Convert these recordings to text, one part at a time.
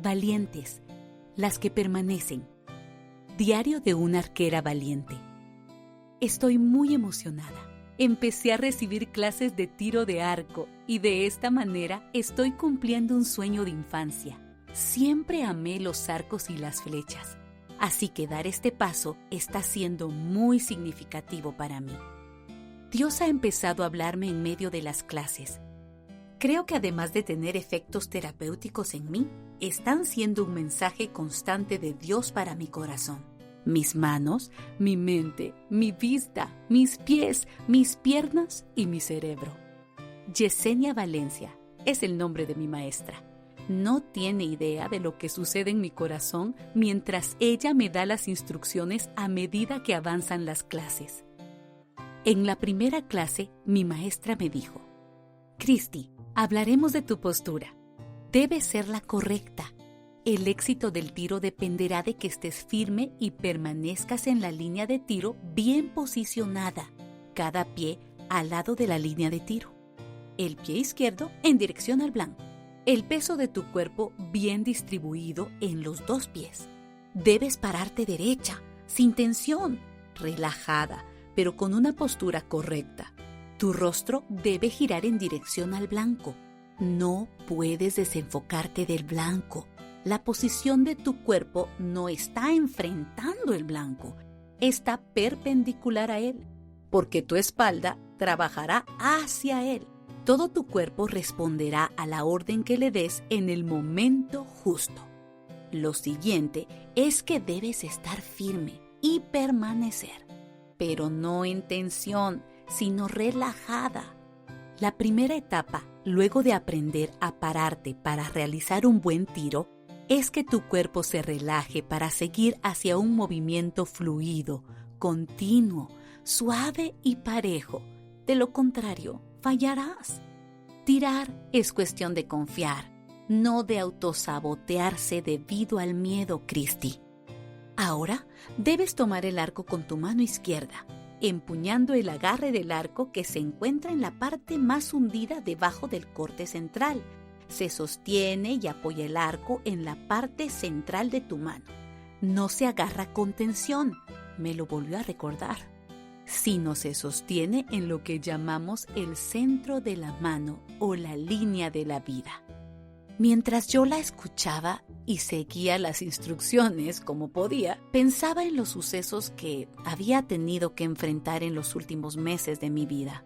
valientes, las que permanecen. Diario de una arquera valiente. Estoy muy emocionada. Empecé a recibir clases de tiro de arco y de esta manera estoy cumpliendo un sueño de infancia. Siempre amé los arcos y las flechas, así que dar este paso está siendo muy significativo para mí. Dios ha empezado a hablarme en medio de las clases. Creo que además de tener efectos terapéuticos en mí, están siendo un mensaje constante de Dios para mi corazón. Mis manos, mi mente, mi vista, mis pies, mis piernas y mi cerebro. Yesenia Valencia es el nombre de mi maestra. No tiene idea de lo que sucede en mi corazón mientras ella me da las instrucciones a medida que avanzan las clases. En la primera clase, mi maestra me dijo: Cristi, hablaremos de tu postura. Debe ser la correcta. El éxito del tiro dependerá de que estés firme y permanezcas en la línea de tiro bien posicionada, cada pie al lado de la línea de tiro. El pie izquierdo en dirección al blanco. El peso de tu cuerpo bien distribuido en los dos pies. Debes pararte derecha, sin tensión, relajada, pero con una postura correcta. Tu rostro debe girar en dirección al blanco. No puedes desenfocarte del blanco. La posición de tu cuerpo no está enfrentando el blanco, está perpendicular a él, porque tu espalda trabajará hacia él. Todo tu cuerpo responderá a la orden que le des en el momento justo. Lo siguiente es que debes estar firme y permanecer, pero no en tensión, sino relajada. La primera etapa, luego de aprender a pararte para realizar un buen tiro, es que tu cuerpo se relaje para seguir hacia un movimiento fluido, continuo, suave y parejo. De lo contrario, fallarás. Tirar es cuestión de confiar, no de autosabotearse debido al miedo, Cristi. Ahora debes tomar el arco con tu mano izquierda, empuñando el agarre del arco que se encuentra en la parte más hundida debajo del corte central. Se sostiene y apoya el arco en la parte central de tu mano. No se agarra con tensión, me lo volvió a recordar, sino se sostiene en lo que llamamos el centro de la mano o la línea de la vida. Mientras yo la escuchaba y seguía las instrucciones como podía, pensaba en los sucesos que había tenido que enfrentar en los últimos meses de mi vida.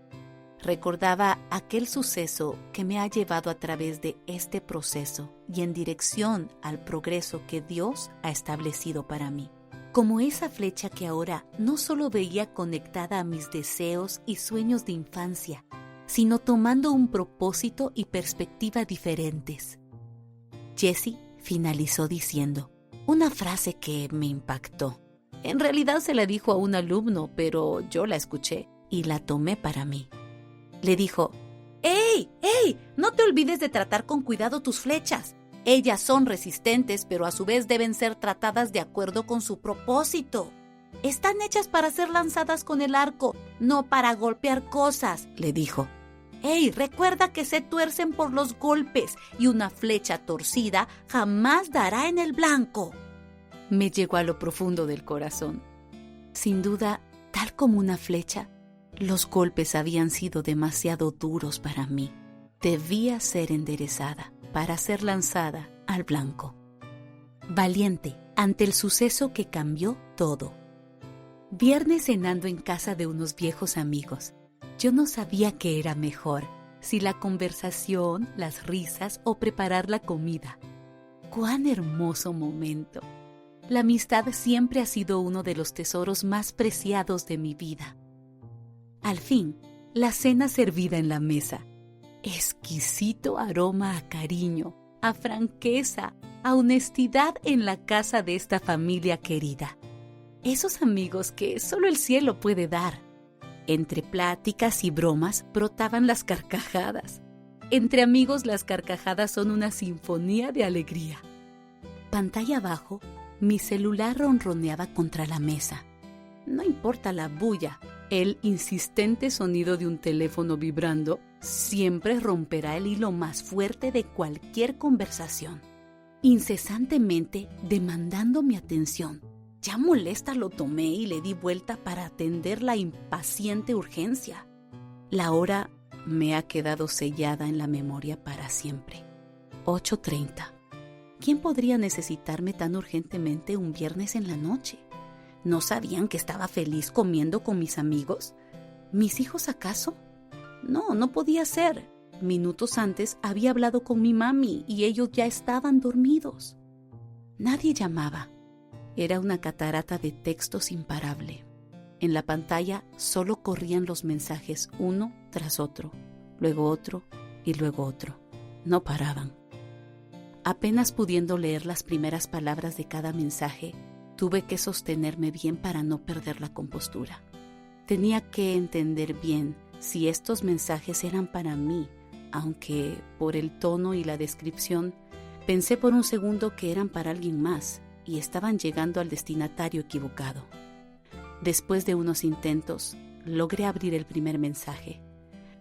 Recordaba aquel suceso que me ha llevado a través de este proceso y en dirección al progreso que Dios ha establecido para mí. Como esa flecha que ahora no solo veía conectada a mis deseos y sueños de infancia, sino tomando un propósito y perspectiva diferentes. Jessie finalizó diciendo una frase que me impactó. En realidad se la dijo a un alumno, pero yo la escuché y la tomé para mí. Le dijo: ¡Ey! ¡Ey! No te olvides de tratar con cuidado tus flechas. Ellas son resistentes, pero a su vez deben ser tratadas de acuerdo con su propósito. Están hechas para ser lanzadas con el arco, no para golpear cosas, le dijo. ¡Ey! Recuerda que se tuercen por los golpes y una flecha torcida jamás dará en el blanco. Me llegó a lo profundo del corazón. Sin duda, tal como una flecha, los golpes habían sido demasiado duros para mí. Debía ser enderezada para ser lanzada al blanco. Valiente ante el suceso que cambió todo. Viernes cenando en casa de unos viejos amigos. Yo no sabía qué era mejor, si la conversación, las risas o preparar la comida. ¡Cuán hermoso momento! La amistad siempre ha sido uno de los tesoros más preciados de mi vida. Al fin, la cena servida en la mesa. Exquisito aroma a cariño, a franqueza, a honestidad en la casa de esta familia querida. Esos amigos que solo el cielo puede dar. Entre pláticas y bromas brotaban las carcajadas. Entre amigos las carcajadas son una sinfonía de alegría. Pantalla abajo, mi celular ronroneaba contra la mesa. No importa la bulla, el insistente sonido de un teléfono vibrando siempre romperá el hilo más fuerte de cualquier conversación. incesantemente demandando mi atención. Ya molesta lo tomé y le di vuelta para atender la impaciente urgencia. La hora me ha quedado sellada en la memoria para siempre. 8:30. ¿Quién podría necesitarme tan urgentemente un viernes en la noche? ¿No sabían que estaba feliz comiendo con mis amigos? ¿Mis hijos acaso? No podía ser. Minutos antes había hablado con mi mami y ellos ya estaban dormidos. Nadie llamaba. Era una catarata de textos imparable. En la pantalla solo corrían los mensajes uno tras otro, luego otro y luego otro. No paraban. Apenas pudiendo leer las primeras palabras de cada mensaje, tuve que sostenerme bien para no perder la compostura. Tenía que entender bien si estos mensajes eran para mí, aunque por el tono y la descripción pensé por un segundo que eran para alguien más y estaban llegando al destinatario equivocado. Después de unos intentos, logré abrir el primer mensaje.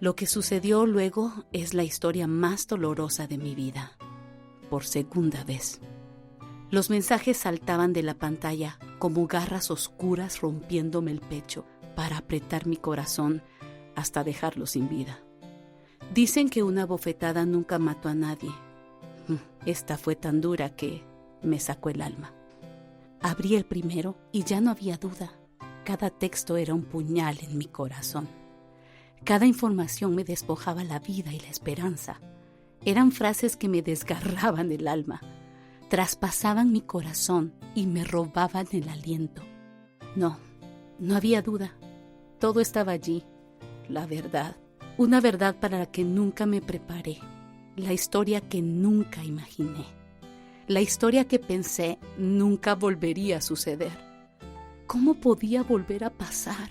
Lo que sucedió luego es la historia más dolorosa de mi vida. Por segunda vez. Los mensajes saltaban de la pantalla como garras oscuras rompiéndome el pecho para apretar mi corazón hasta dejarlo sin vida. Dicen que una bofetada nunca mató a nadie. Esta fue tan dura que me sacó el alma. Abrí el primero y ya no había duda. Cada texto era un puñal en mi corazón. Cada información me despojaba la vida y la esperanza. Eran frases que me desgarraban el alma, traspasaban mi corazón y me robaban el aliento. No había duda. Todo estaba allí. La verdad. Una verdad para la que nunca me preparé. La historia que nunca imaginé. La historia que pensé nunca volvería a suceder. ¿Cómo podía volver a pasar?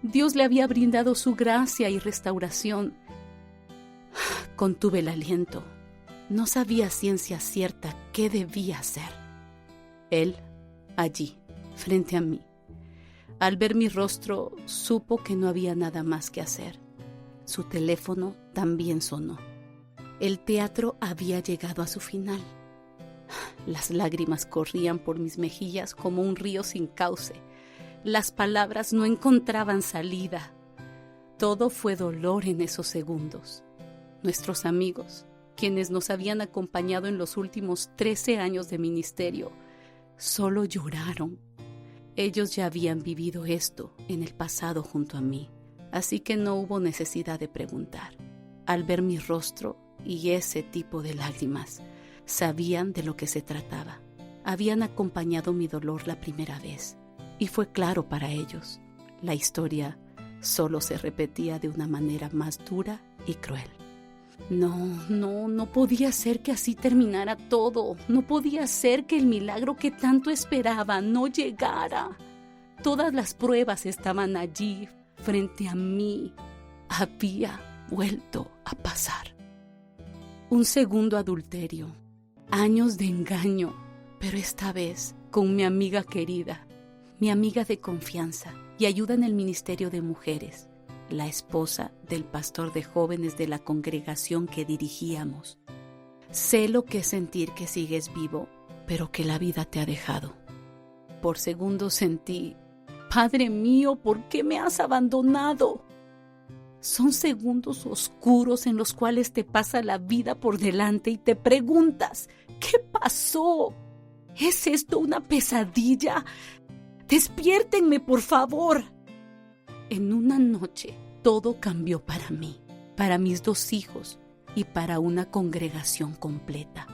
Dios le había brindado su gracia y restauración. Contuve el aliento. No sabía a ciencia cierta qué debía hacer. Él, allí, frente a mí. Al ver mi rostro, supo que no había nada más que hacer. Su teléfono también sonó. El teatro había llegado a su final. Las lágrimas corrían por mis mejillas como un río sin cauce. Las palabras no encontraban salida. Todo fue dolor en esos segundos. Nuestros amigos, quienes nos habían acompañado en los últimos 13 años de ministerio, solo lloraron. Ellos ya habían vivido esto en el pasado junto a mí, así que no hubo necesidad de preguntar. Al ver mi rostro y ese tipo de lágrimas, sabían de lo que se trataba. Habían acompañado mi dolor la primera vez, y fue claro para ellos. La historia solo se repetía de una manera más dura y cruel. No podía ser que así terminara todo. No podía ser que el milagro que tanto esperaba no llegara. Todas las pruebas estaban allí, frente a mí. Había vuelto a pasar. Un segundo adulterio, años de engaño, pero esta vez con mi amiga querida, mi amiga de confianza y ayuda en el ministerio de mujeres, la esposa del pastor de jóvenes de la congregación que dirigíamos. Sé lo que es sentir que sigues vivo, pero que la vida te ha dejado. Por segundos sentí, Padre mío, ¿por qué me has abandonado? Son segundos oscuros en los cuales te pasa la vida por delante y te preguntas, ¿qué pasó? ¿Es esto una pesadilla? Despiértenme, por favor. En una noche, todo cambió para mí, para mis 2 hijos y para una congregación completa.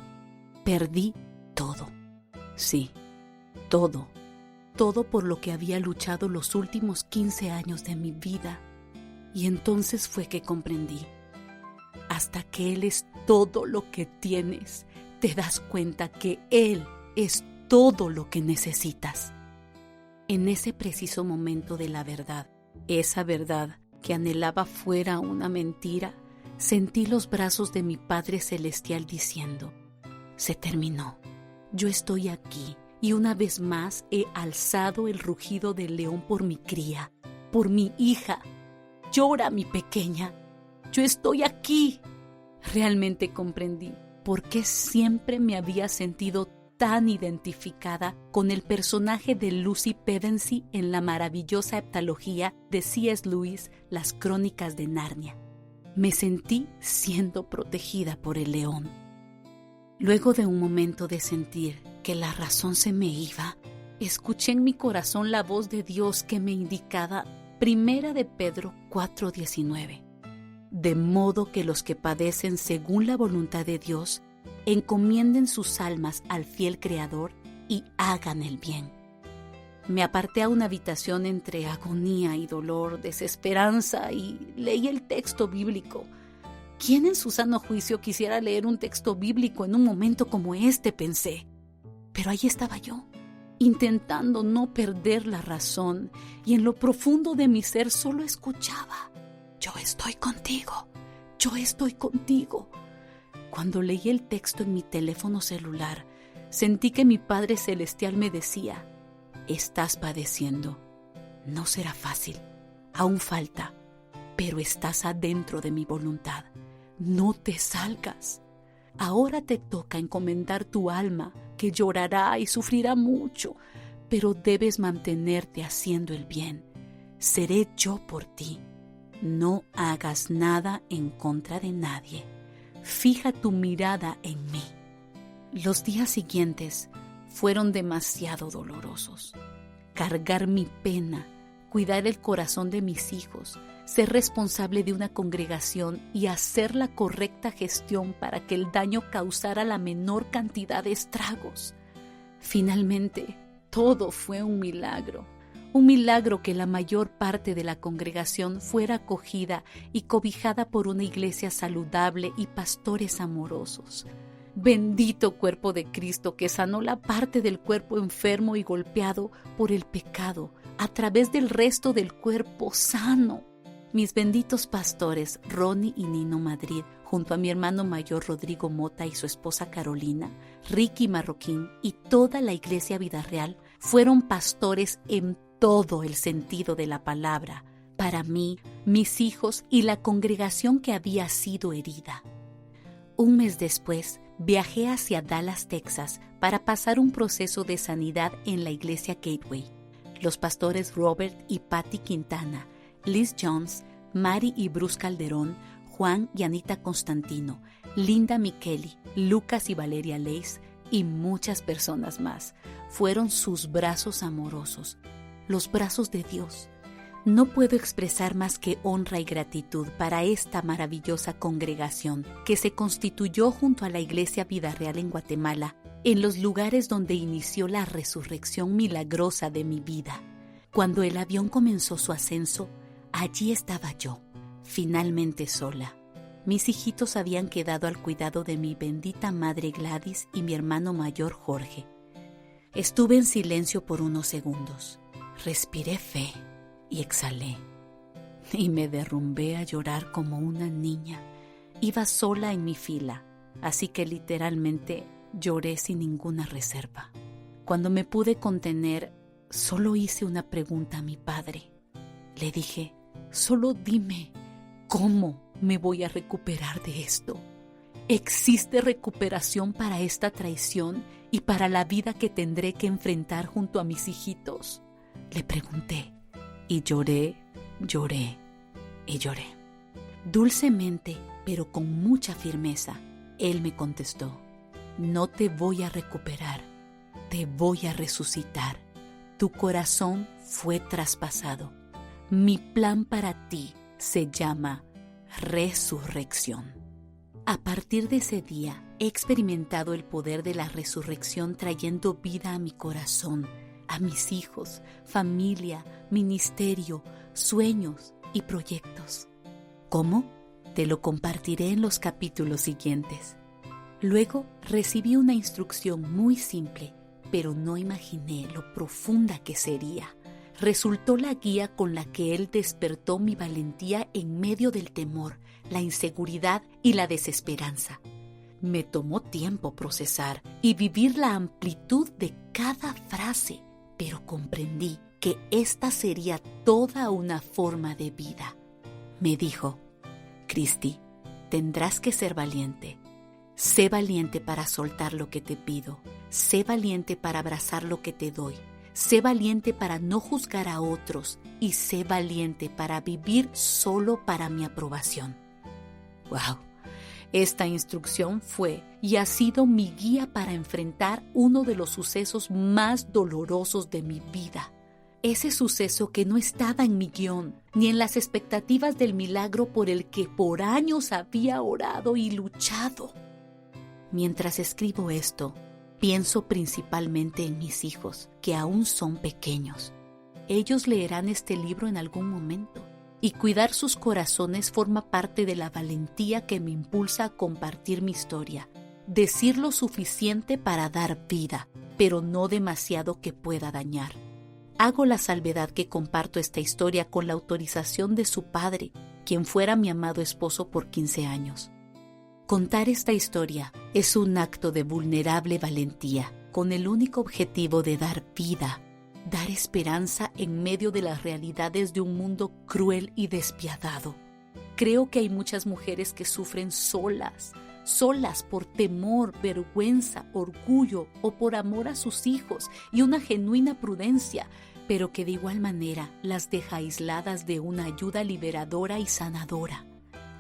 Perdí todo. Sí, todo. Todo por lo que había luchado los últimos 15 años de mi vida. Y entonces fue que comprendí. Hasta que Él es todo lo que tienes, te das cuenta que Él es todo lo que necesitas. En ese preciso momento de la verdad, esa verdad que anhelaba fuera una mentira, sentí los brazos de mi Padre Celestial diciendo, se terminó, yo estoy aquí y una vez más he alzado el rugido del león por mi cría, por mi hija. Llora, mi pequeña, yo estoy aquí. Realmente comprendí por qué siempre me había sentido tan identificada con el personaje de Lucy Pevensie en la maravillosa heptalogía de C.S. Lewis, Las Crónicas de Narnia. Me sentí siendo protegida por el león. Luego de un momento de sentir que la razón se me iba, escuché en mi corazón la voz de Dios que me indicaba 1 de Pedro 4:19. De modo que los que padecen según la voluntad de Dios encomienden sus almas al fiel Creador y hagan el bien. Me aparté a una habitación entre agonía y dolor, desesperanza, y leí el texto bíblico. ¿Quién en su sano juicio quisiera leer un texto bíblico en un momento como este?, pensé. Pero ahí estaba yo, intentando no perder la razón, y en lo profundo de mi ser solo escuchaba: yo estoy contigo, yo estoy contigo. Cuando leí el texto en mi teléfono celular, sentí que mi Padre Celestial me decía: estás padeciendo, no será fácil, aún falta, pero estás adentro de mi voluntad, no te salgas. Ahora te toca encomendar tu alma, que llorará y sufrirá mucho, pero debes mantenerte haciendo el bien. Seré yo por ti. No hagas nada en contra de nadie. Fija tu mirada en mí. Los días siguientes fueron demasiado dolorosos. Cargar mi pena, cuidar el corazón de mis hijos, ser responsable de una congregación y hacer la correcta gestión para que el daño causara la menor cantidad de estragos. Finalmente, todo fue un milagro que la mayor parte de la congregación fuera acogida y cobijada por una iglesia saludable y pastores amorosos. Bendito cuerpo de Cristo que sanó la parte del cuerpo enfermo y golpeado por el pecado a través del resto del cuerpo sano. Mis benditos pastores Ronnie y Nino Madrid, junto a mi hermano mayor Rodrigo Mota y su esposa Carolina, Ricky Marroquín y toda la iglesia Vida Real, fueron pastores en todo el sentido de la palabra, para mí, mis hijos y la congregación que había sido herida. Un mes después, viajé hacia Dallas, Texas, para pasar un proceso de sanidad en la iglesia Gateway. Los pastores Robert y Patty Quintana, Liz Jones, Mari y Bruce Calderón, Juan y Anita Constantino, Linda Micheli, Lucas y Valeria Leis y muchas personas más fueron sus brazos amorosos, los brazos de Dios. No puedo expresar más que honra y gratitud para esta maravillosa congregación que se constituyó junto a la Iglesia Vida Real en Guatemala, en los lugares donde inició la resurrección milagrosa de mi vida. Cuando el avión comenzó su ascenso, allí estaba yo, finalmente sola. Mis hijitos habían quedado al cuidado de mi bendita madre Gladys y mi hermano mayor Jorge. Estuve en silencio por unos segundos. Respiré fe y exhalé, y me derrumbé a llorar como una niña. Iba sola en mi fila, así que literalmente lloré sin ninguna reserva. Cuando me pude contener, solo hice una pregunta a mi padre. Le dije: solo dime, ¿cómo me voy a recuperar de esto? ¿Existe recuperación para esta traición y para la vida que tendré que enfrentar junto a mis hijitos? Le pregunté, y lloré y lloré. Dulcemente, pero con mucha firmeza, él me contestó: no te voy a recuperar, te voy a resucitar. Tu corazón fue traspasado. Mi plan para ti se llama resurrección. A partir de ese día, he experimentado el poder de la resurrección trayendo vida a mi corazón, a mis hijos, familia, ministerio, sueños y proyectos. ¿Cómo? Te lo compartiré en los capítulos siguientes. Luego recibí una instrucción muy simple, pero no imaginé lo profunda que sería. Resultó la guía con la que él despertó mi valentía en medio del temor, la inseguridad y la desesperanza. Me tomó tiempo procesar y vivir la amplitud de cada frase, pero comprendí que esta sería toda una forma de vida. Me dijo: Cristi, tendrás que ser valiente. Sé valiente para soltar lo que te pido. Sé valiente para abrazar lo que te doy. Sé valiente para no juzgar a otros y sé valiente para vivir solo para mi aprobación. ¡Wow! Esta instrucción fue y ha sido mi guía para enfrentar uno de los sucesos más dolorosos de mi vida. Ese suceso que no estaba en mi guión, ni en las expectativas del milagro por el que por años había orado y luchado. Mientras escribo esto, pienso principalmente en mis hijos, que aún son pequeños. Ellos leerán este libro en algún momento, y cuidar sus corazones forma parte de la valentía que me impulsa a compartir mi historia. Decir lo suficiente para dar vida, pero no demasiado que pueda dañar. Hago la salvedad que comparto esta historia con la autorización de su padre, quien fuera mi amado esposo por 15 años. Contar esta historia es un acto de vulnerable valentía, con el único objetivo de dar vida, dar esperanza en medio de las realidades de un mundo cruel y despiadado. Creo que hay muchas mujeres que sufren solas por temor, vergüenza, orgullo o por amor a sus hijos y una genuina prudencia, pero que de igual manera las deja aisladas de una ayuda liberadora y sanadora.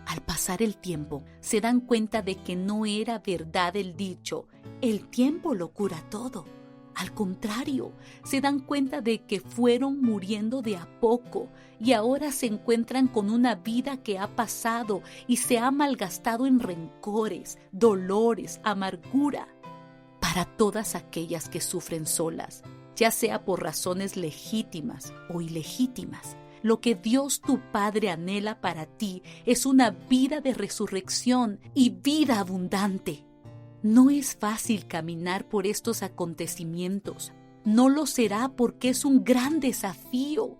Al pasar el tiempo, se dan cuenta de que no era verdad el dicho, el tiempo lo cura todo. Al contrario, se dan cuenta de que fueron muriendo de a poco y ahora se encuentran con una vida que ha pasado y se ha malgastado en rencores, dolores, amargura. Para todas aquellas que sufren solas, ya sea por razones legítimas o ilegítimas, lo que Dios tu Padre anhela para ti es una vida de resurrección y vida abundante. No es fácil caminar por estos acontecimientos. No lo será porque es un gran desafío.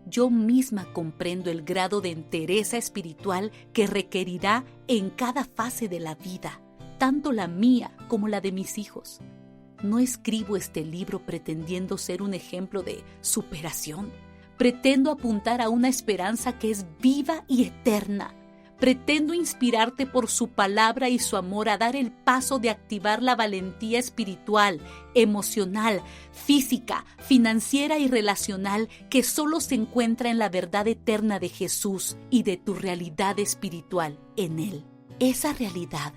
Yo misma comprendo el grado de entereza espiritual que requerirá en cada fase de la vida, tanto la mía como la de mis hijos. No escribo este libro pretendiendo ser un ejemplo de superación. Pretendo apuntar a una esperanza que es viva y eterna. Pretendo inspirarte por su palabra y su amor a dar el paso de activar la valentía espiritual, emocional, física, financiera y relacional que solo se encuentra en la verdad eterna de Jesús y de tu realidad espiritual en Él. Esa realidad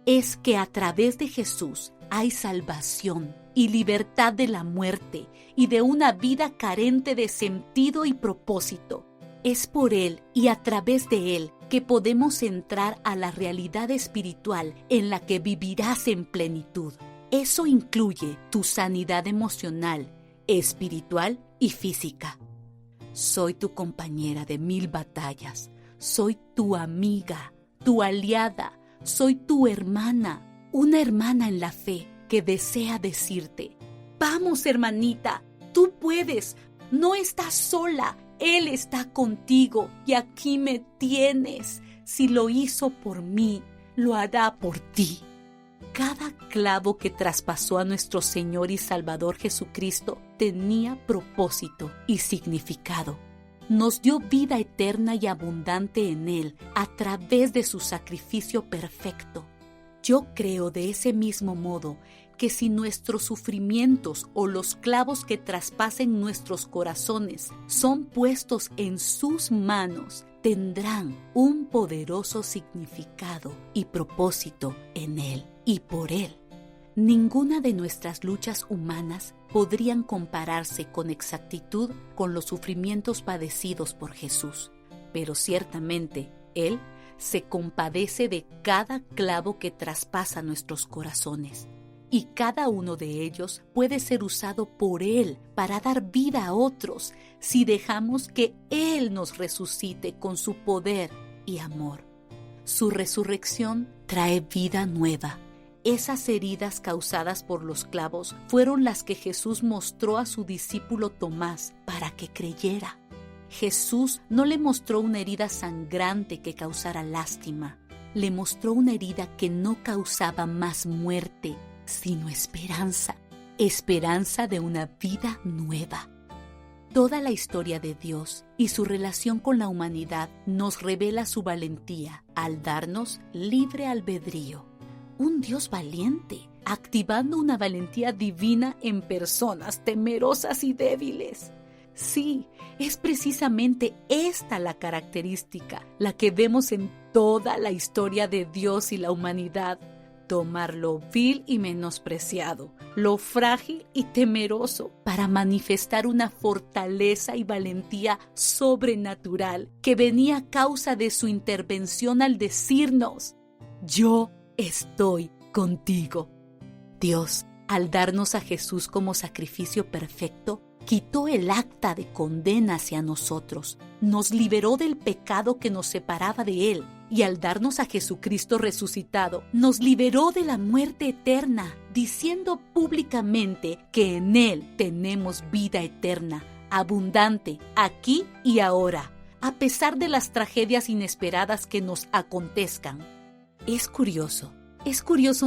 es que a través de Jesús hay salvación y libertad de la muerte y de una vida carente de sentido y propósito. Es por Él y a través de Él que podemos entrar a la realidad espiritual en la que vivirás en plenitud. Eso incluye tu sanidad emocional, espiritual y física. Soy tu compañera de 1000 batallas. Soy tu amiga, tu aliada. Soy tu hermana, una hermana en la fe que desea decirte: vamos, hermanita, tú puedes, no estás sola. Él está contigo y aquí me tienes. Si lo hizo por mí, lo hará por ti. Cada clavo que traspasó a nuestro Señor y Salvador Jesucristo tenía propósito y significado. Nos dio vida eterna y abundante en Él a través de su sacrificio perfecto. Yo creo de ese mismo modo que si nuestros sufrimientos o los clavos que traspasen nuestros corazones son puestos en sus manos, tendrán un poderoso significado y propósito en Él y por Él. Ninguna de nuestras luchas humanas podrían compararse con exactitud con los sufrimientos padecidos por Jesús, pero ciertamente Él se compadece de cada clavo que traspasa nuestros corazones. Y cada uno de ellos puede ser usado por Él para dar vida a otros si dejamos que Él nos resucite con su poder y amor. Su resurrección trae vida nueva. Esas heridas causadas por los clavos fueron las que Jesús mostró a su discípulo Tomás para que creyera. Jesús no le mostró una herida sangrante que causara lástima. Le mostró una herida que no causaba más muerte, sino esperanza, esperanza de una vida nueva. Toda la historia de Dios y su relación con la humanidad nos revela su valentía al darnos libre albedrío. un Dios valiente, activando una valentía divina en personas temerosas y débiles. Sí, es precisamente esta la característica, la que vemos en toda la historia de Dios y la humanidad. Tomar lo vil y menospreciado, lo frágil y temeroso, para manifestar una fortaleza y valentía sobrenatural que venía a causa de su intervención al decirnos: yo estoy contigo. Dios, al darnos a Jesús como sacrificio perfecto, quitó el acta de condena hacia nosotros, nos liberó del pecado que nos separaba de Él, y al darnos a Jesucristo resucitado, nos liberó de la muerte eterna, diciendo públicamente que en Él tenemos vida eterna, abundante, aquí y ahora, a pesar de las tragedias inesperadas que nos acontezcan. Es curioso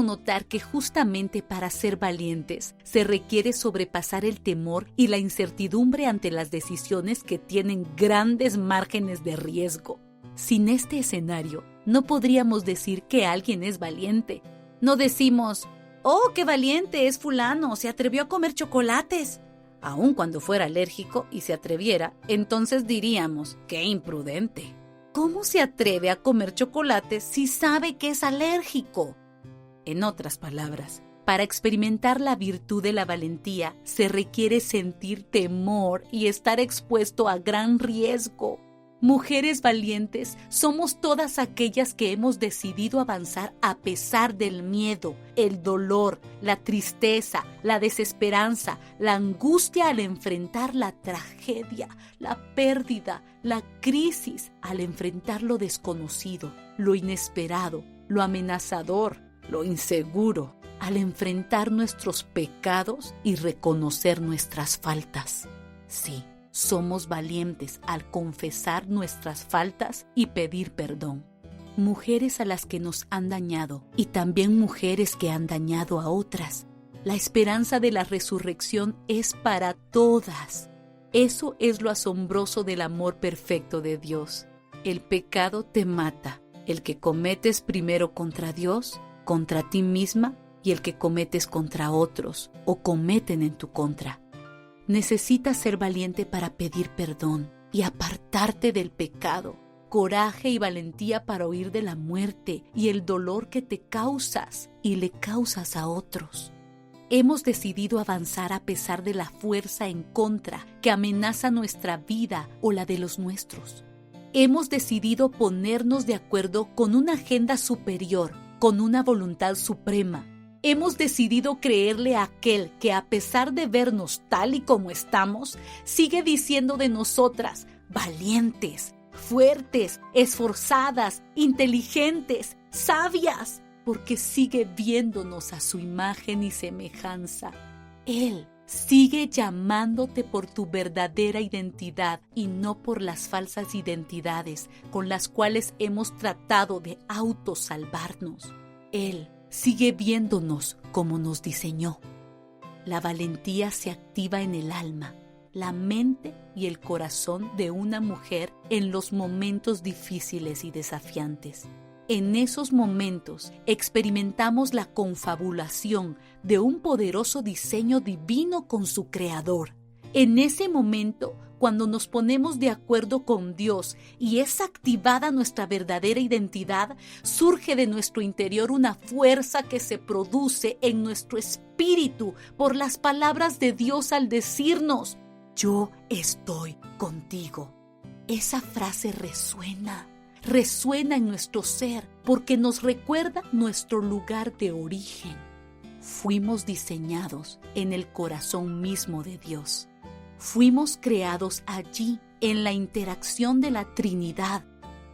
notar que justamente para ser valientes se requiere sobrepasar el temor y la incertidumbre ante las decisiones que tienen grandes márgenes de riesgo. Sin este escenario, no podríamos decir que alguien es valiente. No decimos: ¡oh, qué valiente es fulano! Se atrevió a comer chocolates. Aun cuando fuera alérgico y se atreviera, entonces diríamos: ¡qué imprudente! ¿Cómo se atreve a comer chocolates si sabe que es alérgico? En otras palabras, para experimentar la virtud de la valentía se requiere sentir temor y estar expuesto a gran riesgo. Mujeres valientes somos todas aquellas que hemos decidido avanzar a pesar del miedo, el dolor, la tristeza, la desesperanza, la angustia al enfrentar la tragedia, la pérdida, la crisis, al enfrentar lo desconocido, lo inesperado, lo amenazador, lo inseguro, al enfrentar nuestros pecados y reconocer nuestras faltas. Sí, somos valientes al confesar nuestras faltas y pedir perdón. Mujeres a las que nos han dañado y también mujeres que han dañado a otras. La esperanza de la resurrección es para todas. Eso es lo asombroso del amor perfecto de Dios. El pecado te mata, el que cometes primero contra Dios, contra ti misma y el que cometes contra otros o cometen en tu contra. Necesitas ser valiente para pedir perdón y apartarte del pecado, coraje y valentía para huir de la muerte y el dolor que te causas y le causas a otros. Hemos decidido avanzar a pesar de la fuerza en contra que amenaza nuestra vida o la de los nuestros. Hemos decidido ponernos de acuerdo con una agenda superior, con una voluntad suprema. Hemos decidido creerle a aquel que, a pesar de vernos tal y como estamos, sigue diciendo de nosotras: valientes, fuertes, esforzadas, inteligentes, sabias, porque sigue viéndonos a su imagen y semejanza. Él sigue llamándote por tu verdadera identidad y no por las falsas identidades con las cuales hemos tratado de autosalvarnos. Él sigue viéndonos como nos diseñó. La valentía se activa en el alma, la mente y el corazón de una mujer en los momentos difíciles y desafiantes. En esos momentos experimentamos la confabulación de un poderoso diseño divino con su Creador. En ese momento, cuando nos ponemos de acuerdo con Dios y es activada nuestra verdadera identidad, surge de nuestro interior una fuerza que se produce en nuestro espíritu por las palabras de Dios al decirnos: yo estoy contigo. Esa frase resuena en nuestro ser porque nos recuerda nuestro lugar de origen. Fuimos diseñados en el corazón mismo de Dios. Fuimos creados allí en la interacción de la Trinidad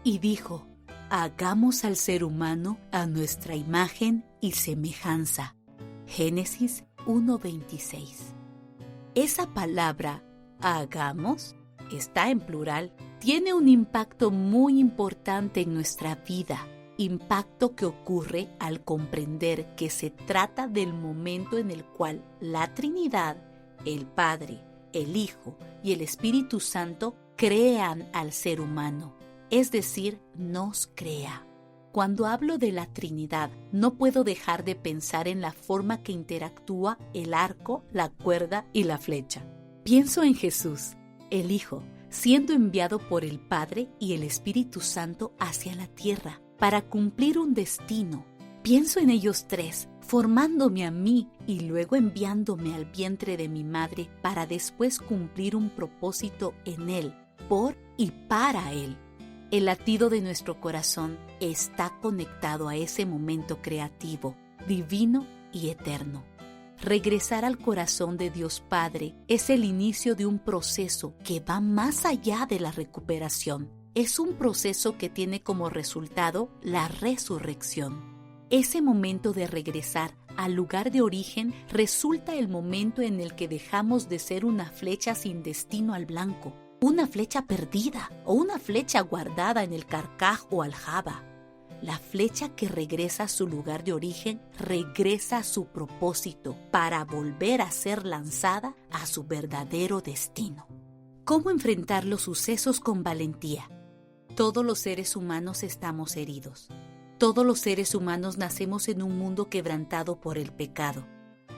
y dijo: hagamos al ser humano a nuestra imagen y semejanza. Génesis 1:26. Esa palabra, hagamos, está en plural, tiene un impacto muy importante en nuestra vida, impacto que ocurre al comprender que se trata del momento en el cual la Trinidad, el Padre, el Hijo y el Espíritu Santo crean al ser humano, es decir, nos crea. Cuando hablo de la Trinidad, no puedo dejar de pensar en la forma que interactúa el arco, la cuerda y la flecha. Pienso en Jesús, el Hijo, siendo enviado por el Padre y el Espíritu Santo hacia la tierra para cumplir un destino. Pienso en ellos tres, formándome a mí y luego enviándome al vientre de mi madre para después cumplir un propósito en Él, por y para Él. El latido de nuestro corazón está conectado a ese momento creativo, divino y eterno. Regresar al corazón de Dios Padre es el inicio de un proceso que va más allá de la recuperación. Es un proceso que tiene como resultado la resurrección. Ese momento de regresar al lugar de origen resulta el momento en el que dejamos de ser una flecha sin destino al blanco, una flecha perdida o una flecha guardada en el carcaj o aljaba. La flecha que regresa a su lugar de origen regresa a su propósito para volver a ser lanzada a su verdadero destino. ¿Cómo enfrentar los sucesos con valentía? Todos los seres humanos estamos heridos. Todos los seres humanos nacemos en un mundo quebrantado por el pecado.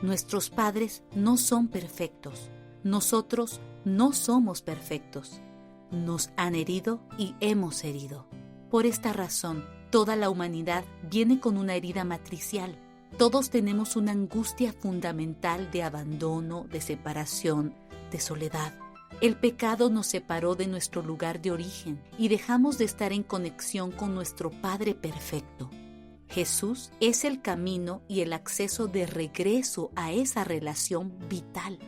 Nuestros padres no son perfectos. Nosotros no somos perfectos. Nos han herido y hemos herido. Por esta razón, toda la humanidad viene con una herida matricial. Todos tenemos una angustia fundamental de abandono, de separación, de soledad. El pecado nos separó de nuestro lugar de origen y dejamos de estar en conexión con nuestro Padre perfecto. Jesús es el camino y el acceso de regreso a esa relación vital.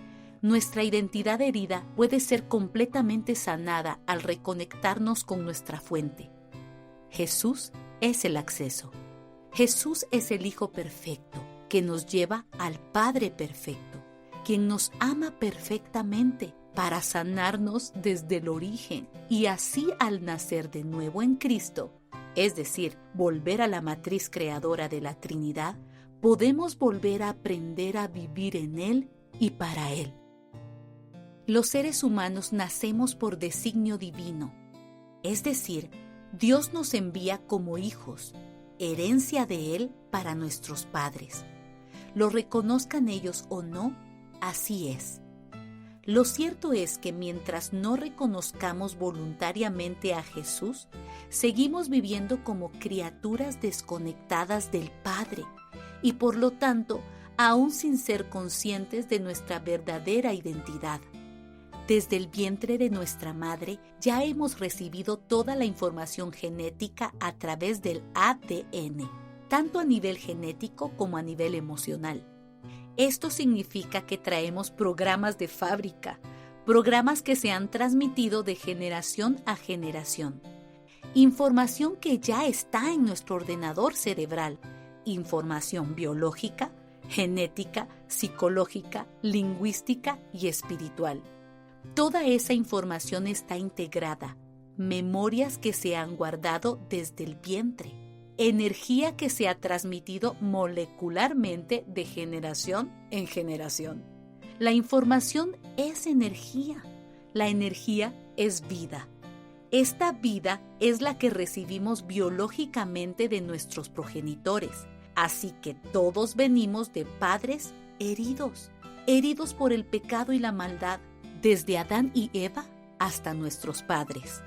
Nuestra identidad herida puede ser completamente sanada al reconectarnos con nuestra fuente. Jesús es el acceso. Jesús es el Hijo perfecto que nos lleva al Padre perfecto, quien nos ama perfectamente para sanarnos desde el origen y así al nacer de nuevo en Cristo, es decir, volver a la matriz creadora de la Trinidad, podemos volver a aprender a vivir en Él y para Él. Los seres humanos nacemos por designio divino, es decir, Dios nos envía como hijos, herencia de Él para nuestros padres. Lo reconozcan ellos o no, así es. Lo cierto es que mientras no reconozcamos voluntariamente a Jesús, seguimos viviendo como criaturas desconectadas del Padre y por lo tanto, aún sin ser conscientes de nuestra verdadera identidad. Desde el vientre de nuestra madre ya hemos recibido toda la información genética a través del ADN, tanto a nivel genético como a nivel emocional. Esto significa que traemos programas de fábrica, programas que se han transmitido de generación a generación. Información que ya está en nuestro ordenador cerebral, información biológica, genética, psicológica, lingüística y espiritual. Toda esa información está integrada, memorias que se han guardado desde el vientre, energía que se ha transmitido molecularmente de generación en generación. La información es energía, la energía es vida. Esta vida es la que recibimos biológicamente de nuestros progenitores, así que todos venimos de padres heridos por el pecado y la maldad, desde Adán y Eva hasta nuestros padres.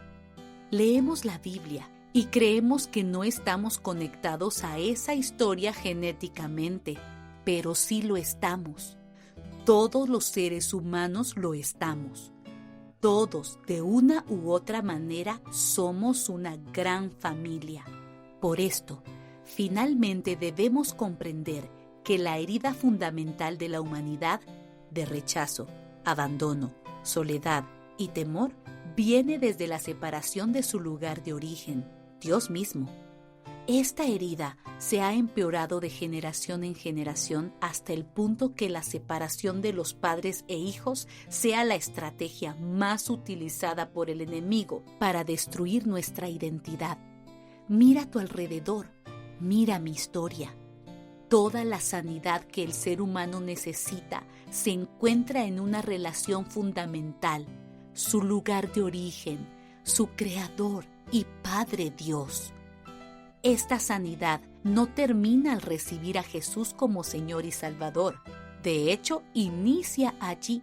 Leemos la Biblia y creemos que no estamos conectados a esa historia genéticamente, pero sí lo estamos. Todos los seres humanos lo estamos. Todos, de una u otra manera, somos una gran familia. Por esto, finalmente debemos comprender que la herida fundamental de la humanidad, de rechazo, abandono, soledad y temor, viene desde la separación de su lugar de origen, Dios mismo. Esta herida se ha empeorado de generación en generación hasta el punto que la separación de los padres e hijos sea la estrategia más utilizada por el enemigo para destruir nuestra identidad. Mira a tu alrededor, mira mi historia. Toda la sanidad que el ser humano necesita se encuentra en una relación fundamental, su lugar de origen, su Creador y Padre Dios. Esta sanidad no termina al recibir a Jesús como Señor y Salvador. De hecho, inicia allí.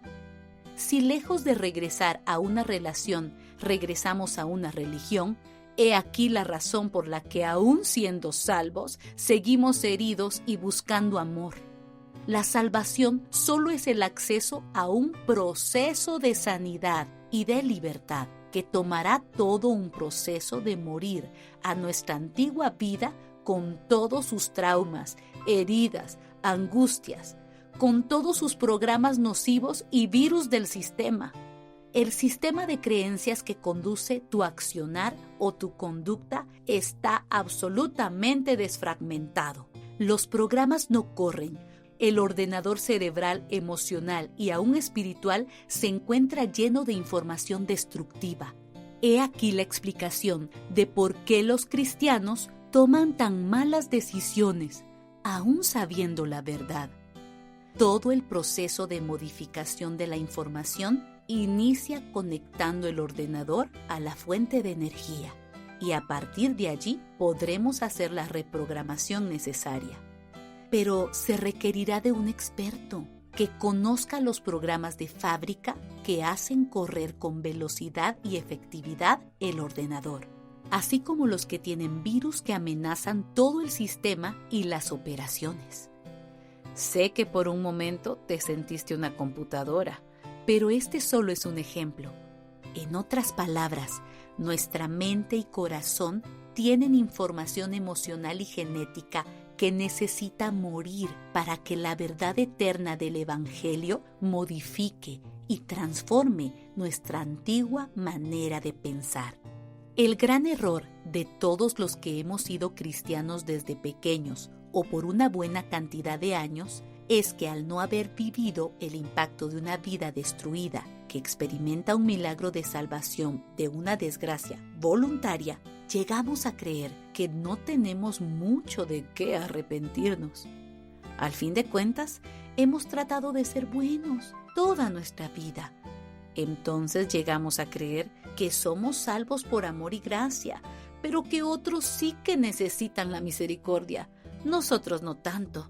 Si lejos de regresar a una relación, regresamos a una religión, he aquí la razón por la que, aún siendo salvos, seguimos heridos y buscando amor. La salvación solo es el acceso a un proceso de sanidad y de libertad que tomará todo un proceso de morir a nuestra antigua vida con todos sus traumas, heridas, angustias, con todos sus programas nocivos y virus del sistema. El sistema de creencias que conduce tu accionar o tu conducta está absolutamente desfragmentado. Los programas no corren. El ordenador cerebral, emocional y aún espiritual se encuentra lleno de información destructiva. He aquí la explicación de por qué los cristianos toman tan malas decisiones, aún sabiendo la verdad. Todo el proceso de modificación de la información inicia conectando el ordenador a la fuente de energía y a partir de allí podremos hacer la reprogramación necesaria. Pero se requerirá de un experto que conozca los programas de fábrica que hacen correr con velocidad y efectividad el ordenador, así como los que tienen virus que amenazan todo el sistema y las operaciones. Sé que por un momento te sentiste una computadora, pero este solo es un ejemplo. En otras palabras, nuestra mente y corazón tienen información emocional y genética que necesita morir para que la verdad eterna del Evangelio modifique y transforme nuestra antigua manera de pensar. El gran error de todos los que hemos sido cristianos desde pequeños o por una buena cantidad de años es que al no haber vivido el impacto de una vida destruida que experimenta un milagro de salvación de una desgracia voluntaria, llegamos a creer que no tenemos mucho de qué arrepentirnos. Al fin de cuentas, hemos tratado de ser buenos toda nuestra vida. Entonces llegamos a creer que somos salvos por amor y gracia, pero que otros sí que necesitan la misericordia, nosotros no tanto.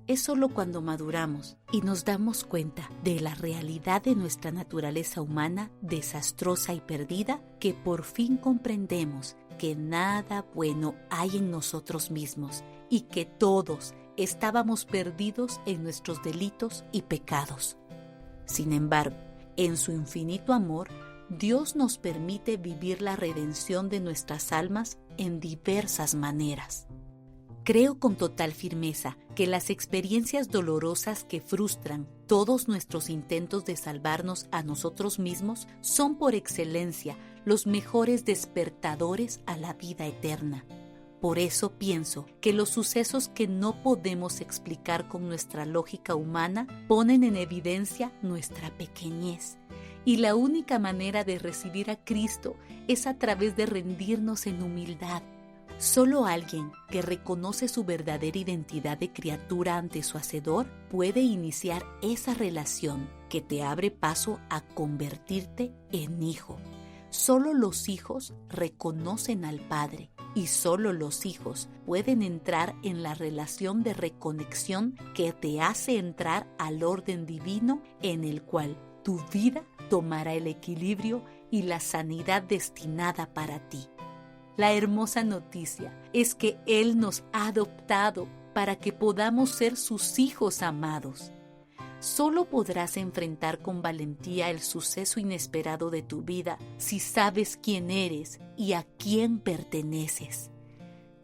Es solo cuando maduramos y nos damos cuenta de la realidad de nuestra naturaleza humana desastrosa y perdida que por fin comprendemos que nada bueno hay en nosotros mismos y que todos estábamos perdidos en nuestros delitos y pecados. Sin embargo, en su infinito amor, Dios nos permite vivir la redención de nuestras almas en diversas maneras. Creo con total firmeza que las experiencias dolorosas que frustran todos nuestros intentos de salvarnos a nosotros mismos son por excelencia los mejores despertadores a la vida eterna. Por eso pienso que los sucesos que no podemos explicar con nuestra lógica humana ponen en evidencia nuestra pequeñez. Y la única manera de recibir a Cristo es a través de rendirnos en humildad. Solo alguien que reconoce su verdadera identidad de criatura ante su Hacedor puede iniciar esa relación que te abre paso a convertirte en hijo. Solo los hijos reconocen al Padre y solo los hijos pueden entrar en la relación de reconexión que te hace entrar al orden divino en el cual tu vida tomará el equilibrio y la sanidad destinada para ti. La hermosa noticia es que Él nos ha adoptado para que podamos ser sus hijos amados. Solo podrás enfrentar con valentía el suceso inesperado de tu vida si sabes quién eres y a quién perteneces.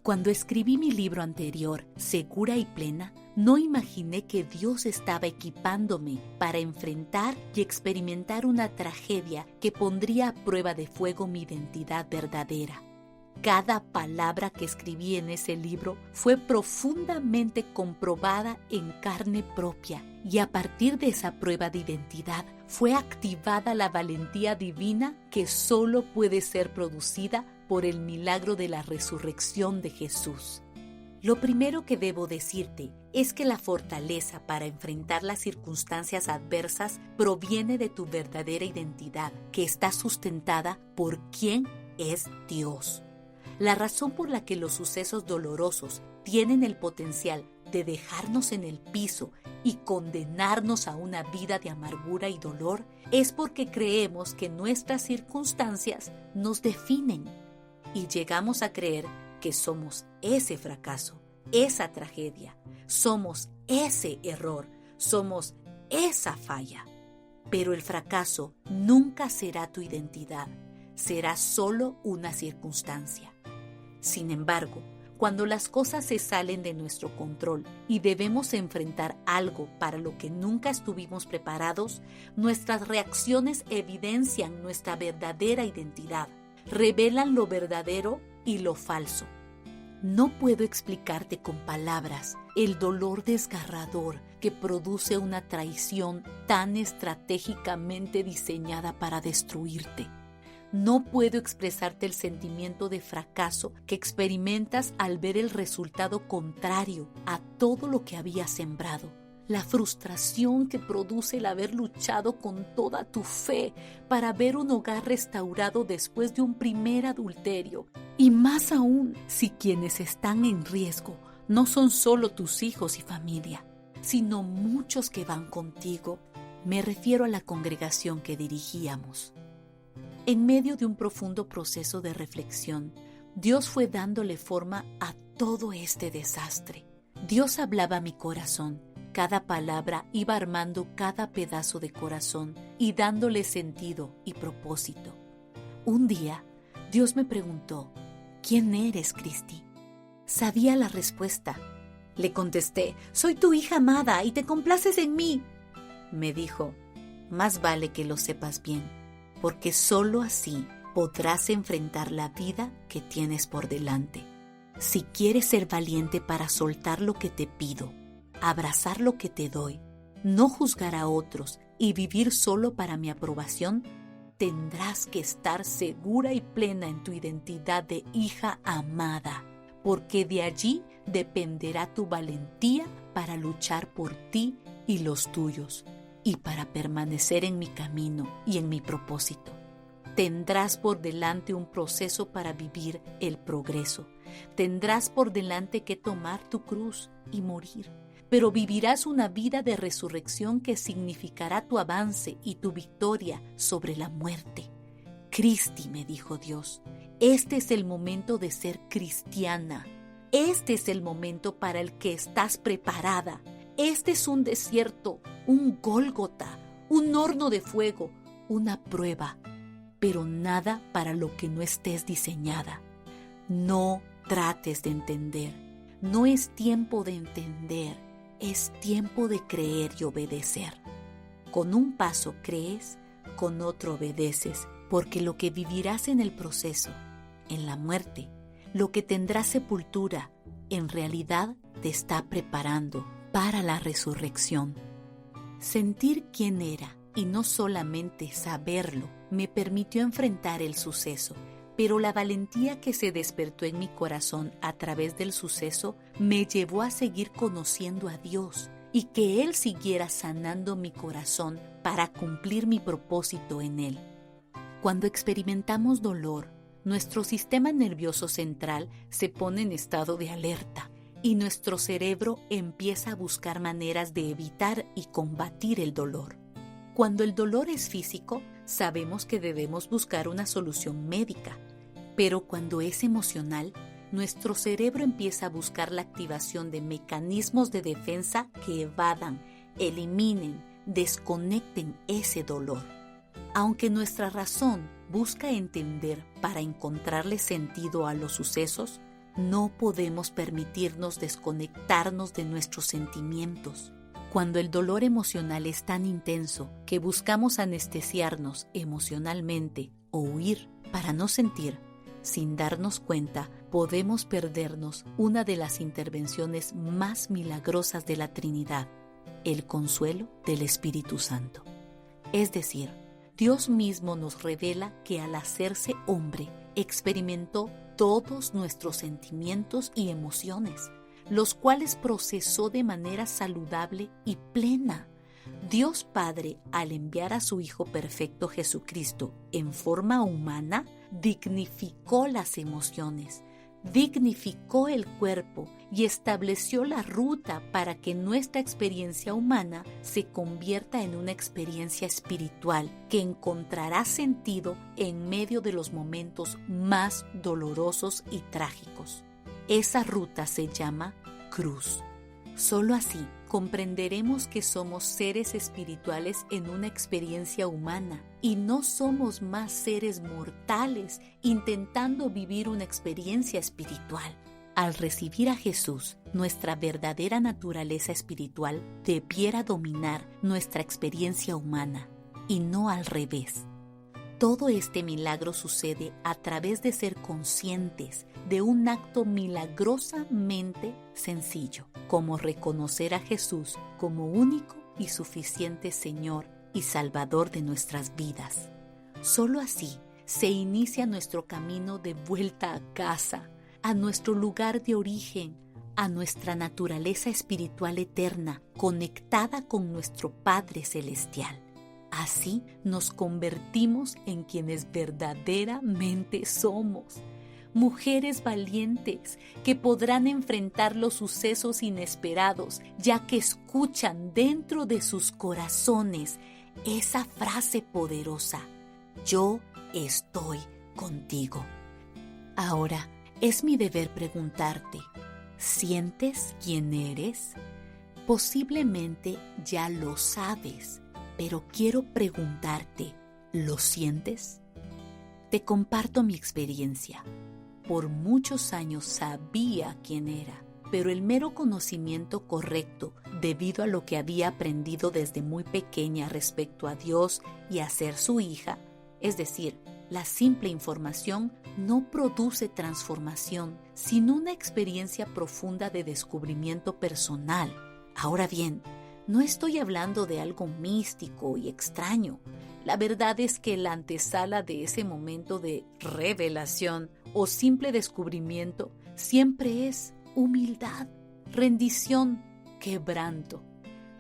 Cuando escribí mi libro anterior, Segura y Plena, no imaginé que Dios estaba equipándome para enfrentar y experimentar una tragedia que pondría a prueba de fuego mi identidad verdadera. Cada palabra que escribí en ese libro fue profundamente comprobada en carne propia y a partir de esa prueba de identidad fue activada la valentía divina que solo puede ser producida por el milagro de la resurrección de Jesús. Lo primero que debo decirte es que la fortaleza para enfrentar las circunstancias adversas proviene de tu verdadera identidad, que está sustentada por quién es Dios. La razón por la que los sucesos dolorosos tienen el potencial de dejarnos en el piso y condenarnos a una vida de amargura y dolor es porque creemos que nuestras circunstancias nos definen y llegamos a creer que somos ese fracaso, esa tragedia, somos ese error, somos esa falla. Pero el fracaso nunca será tu identidad, será solo una circunstancia. Sin embargo, cuando las cosas se salen de nuestro control y debemos enfrentar algo para lo que nunca estuvimos preparados, nuestras reacciones evidencian nuestra verdadera identidad, revelan lo verdadero y lo falso. No puedo explicarte con palabras el dolor desgarrador que produce una traición tan estratégicamente diseñada para destruirte. No puedo expresarte el sentimiento de fracaso que experimentas al ver el resultado contrario a todo lo que habías sembrado. La frustración que produce el haber luchado con toda tu fe para ver un hogar restaurado después de un primer adulterio. Y más aún, si quienes están en riesgo no son solo tus hijos y familia, sino muchos que van contigo. Me refiero a la congregación que dirigíamos. En medio de un profundo proceso de reflexión, Dios fue dándole forma a todo este desastre. Dios hablaba a mi corazón. Cada palabra iba armando cada pedazo de corazón y dándole sentido y propósito. Un día, Dios me preguntó, ¿quién eres, Cristi? Sabía la respuesta. Le contesté, soy tu hija amada y te complaces en mí. Me dijo, más vale que lo sepas bien, porque solo así podrás enfrentar la vida que tienes por delante. Si quieres ser valiente para soltar lo que te pido, abrazar lo que te doy, no juzgar a otros y vivir solo para mi aprobación, tendrás que estar segura y plena en tu identidad de hija amada, porque de allí dependerá tu valentía para luchar por ti y los tuyos, y para permanecer en mi camino y en mi propósito. Tendrás por delante un proceso para vivir el progreso. Tendrás por delante que tomar tu cruz y morir. Pero vivirás una vida de resurrección que significará tu avance y tu victoria sobre la muerte. Cristi, me dijo Dios, este es el momento de ser cristiana. Este es el momento para el que estás preparada. Este es un desierto, un Gólgota, un horno de fuego, una prueba, pero nada para lo que no estés diseñada. No trates de entender. No es tiempo de entender, es tiempo de creer y obedecer. Con un paso crees, con otro obedeces, porque lo que vivirás en el proceso, en la muerte, lo que tendrás sepultura, en realidad te está preparando para la resurrección. Sentir quién era y no solamente saberlo me permitió enfrentar el suceso, pero la valentía que se despertó en mi corazón a través del suceso me llevó a seguir conociendo a Dios y que Él siguiera sanando mi corazón para cumplir mi propósito en Él. Cuando experimentamos dolor, nuestro sistema nervioso central se pone en estado de alerta y nuestro cerebro empieza a buscar maneras de evitar y combatir el dolor. Cuando el dolor es físico, sabemos que debemos buscar una solución médica, pero cuando es emocional, nuestro cerebro empieza a buscar la activación de mecanismos de defensa que evadan, eliminen, desconecten ese dolor. Aunque nuestra razón busca entender para encontrarle sentido a los sucesos, no podemos permitirnos desconectarnos de nuestros sentimientos. Cuando el dolor emocional es tan intenso que buscamos anestesiarnos emocionalmente o huir para no sentir, sin darnos cuenta, podemos perdernos una de las intervenciones más milagrosas de la Trinidad, el consuelo del Espíritu Santo. Es decir, Dios mismo nos revela que al hacerse hombre, experimentó todos nuestros sentimientos y emociones, los cuales procesó de manera saludable y plena. Dios Padre, al enviar a su Hijo perfecto Jesucristo en forma humana, dignificó las emociones, dignificó el cuerpo y estableció la ruta para que nuestra experiencia humana se convierta en una experiencia espiritual que encontrará sentido en medio de los momentos más dolorosos y trágicos. Esa ruta se llama cruz. Solo así comprenderemos que somos seres espirituales en una experiencia humana y no somos más seres mortales intentando vivir una experiencia espiritual. Al recibir a Jesús, nuestra verdadera naturaleza espiritual debiera dominar nuestra experiencia humana y no al revés. Todo este milagro sucede a través de ser conscientes de un acto milagrosamente sencillo, como reconocer a Jesús como único y suficiente Señor y Salvador de nuestras vidas. Solo así se inicia nuestro camino de vuelta a casa, a nuestro lugar de origen, a nuestra naturaleza espiritual eterna, conectada con nuestro Padre Celestial. Así nos convertimos en quienes verdaderamente somos, mujeres valientes que podrán enfrentar los sucesos inesperados, ya que escuchan dentro de sus corazones esa frase poderosa: yo estoy contigo. Ahora, es mi deber preguntarte, ¿sientes quién eres? Posiblemente ya lo sabes, pero quiero preguntarte, ¿lo sientes? Te comparto mi experiencia. Por muchos años sabía quién era, pero el mero conocimiento correcto, debido a lo que había aprendido desde muy pequeña respecto a Dios y a ser su hija, es decir, la simple información no produce transformación, sino una experiencia profunda de descubrimiento personal. Ahora bien, no estoy hablando de algo místico y extraño. La verdad es que la antesala de ese momento de revelación o simple descubrimiento siempre es humildad, rendición, quebranto.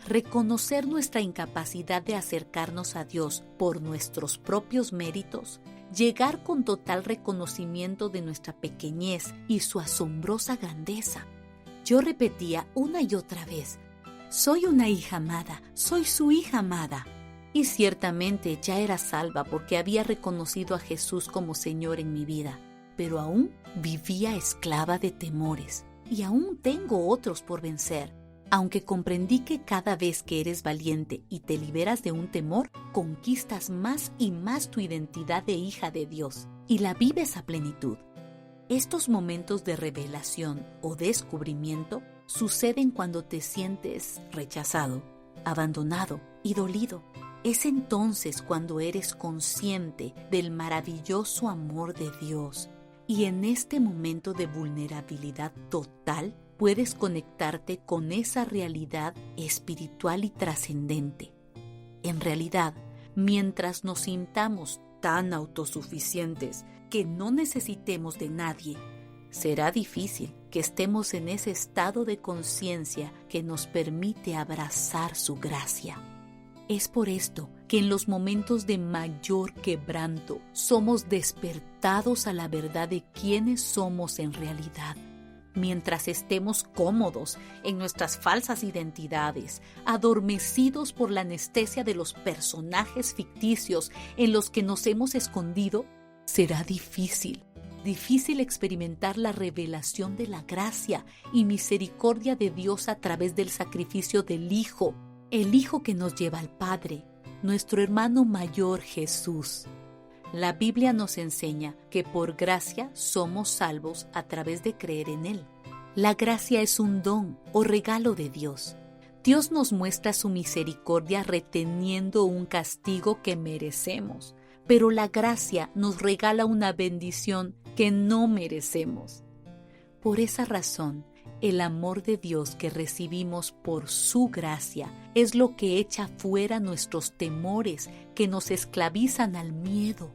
Reconocer nuestra incapacidad de acercarnos a Dios por nuestros propios méritos, llegar con total reconocimiento de nuestra pequeñez y su asombrosa grandeza. Yo repetía una y otra vez: soy una hija amada, soy su hija amada. Y ciertamente ya era salva porque había reconocido a Jesús como Señor en mi vida, pero aún vivía esclava de temores y aún tengo otros por vencer. Aunque comprendí que cada vez que eres valiente y te liberas de un temor, conquistas más y más tu identidad de hija de Dios y la vives a plenitud. Estos momentos de revelación o descubrimiento suceden cuando te sientes rechazado, abandonado y dolido. Es entonces cuando eres consciente del maravilloso amor de Dios y en este momento de vulnerabilidad total puedes conectarte con esa realidad espiritual y trascendente. En realidad, mientras nos sintamos tan autosuficientes que no necesitemos de nadie, será difícil que estemos en ese estado de conciencia que nos permite abrazar su gracia. Es por esto que en los momentos de mayor quebranto somos despertados a la verdad de quiénes somos en realidad. Mientras estemos cómodos en nuestras falsas identidades, adormecidos por la anestesia de los personajes ficticios en los que nos hemos escondido, será difícil experimentar la revelación de la gracia y misericordia de Dios a través del sacrificio del Hijo, el Hijo que nos lleva al Padre, nuestro hermano mayor Jesús. La Biblia nos enseña que por gracia somos salvos a través de creer en Él. La gracia es un don o regalo de Dios. Dios nos muestra su misericordia reteniendo un castigo que merecemos, pero la gracia nos regala una bendición que no merecemos. Por esa razón, el amor de Dios que recibimos por su gracia es lo que echa fuera nuestros temores que nos esclavizan al miedo.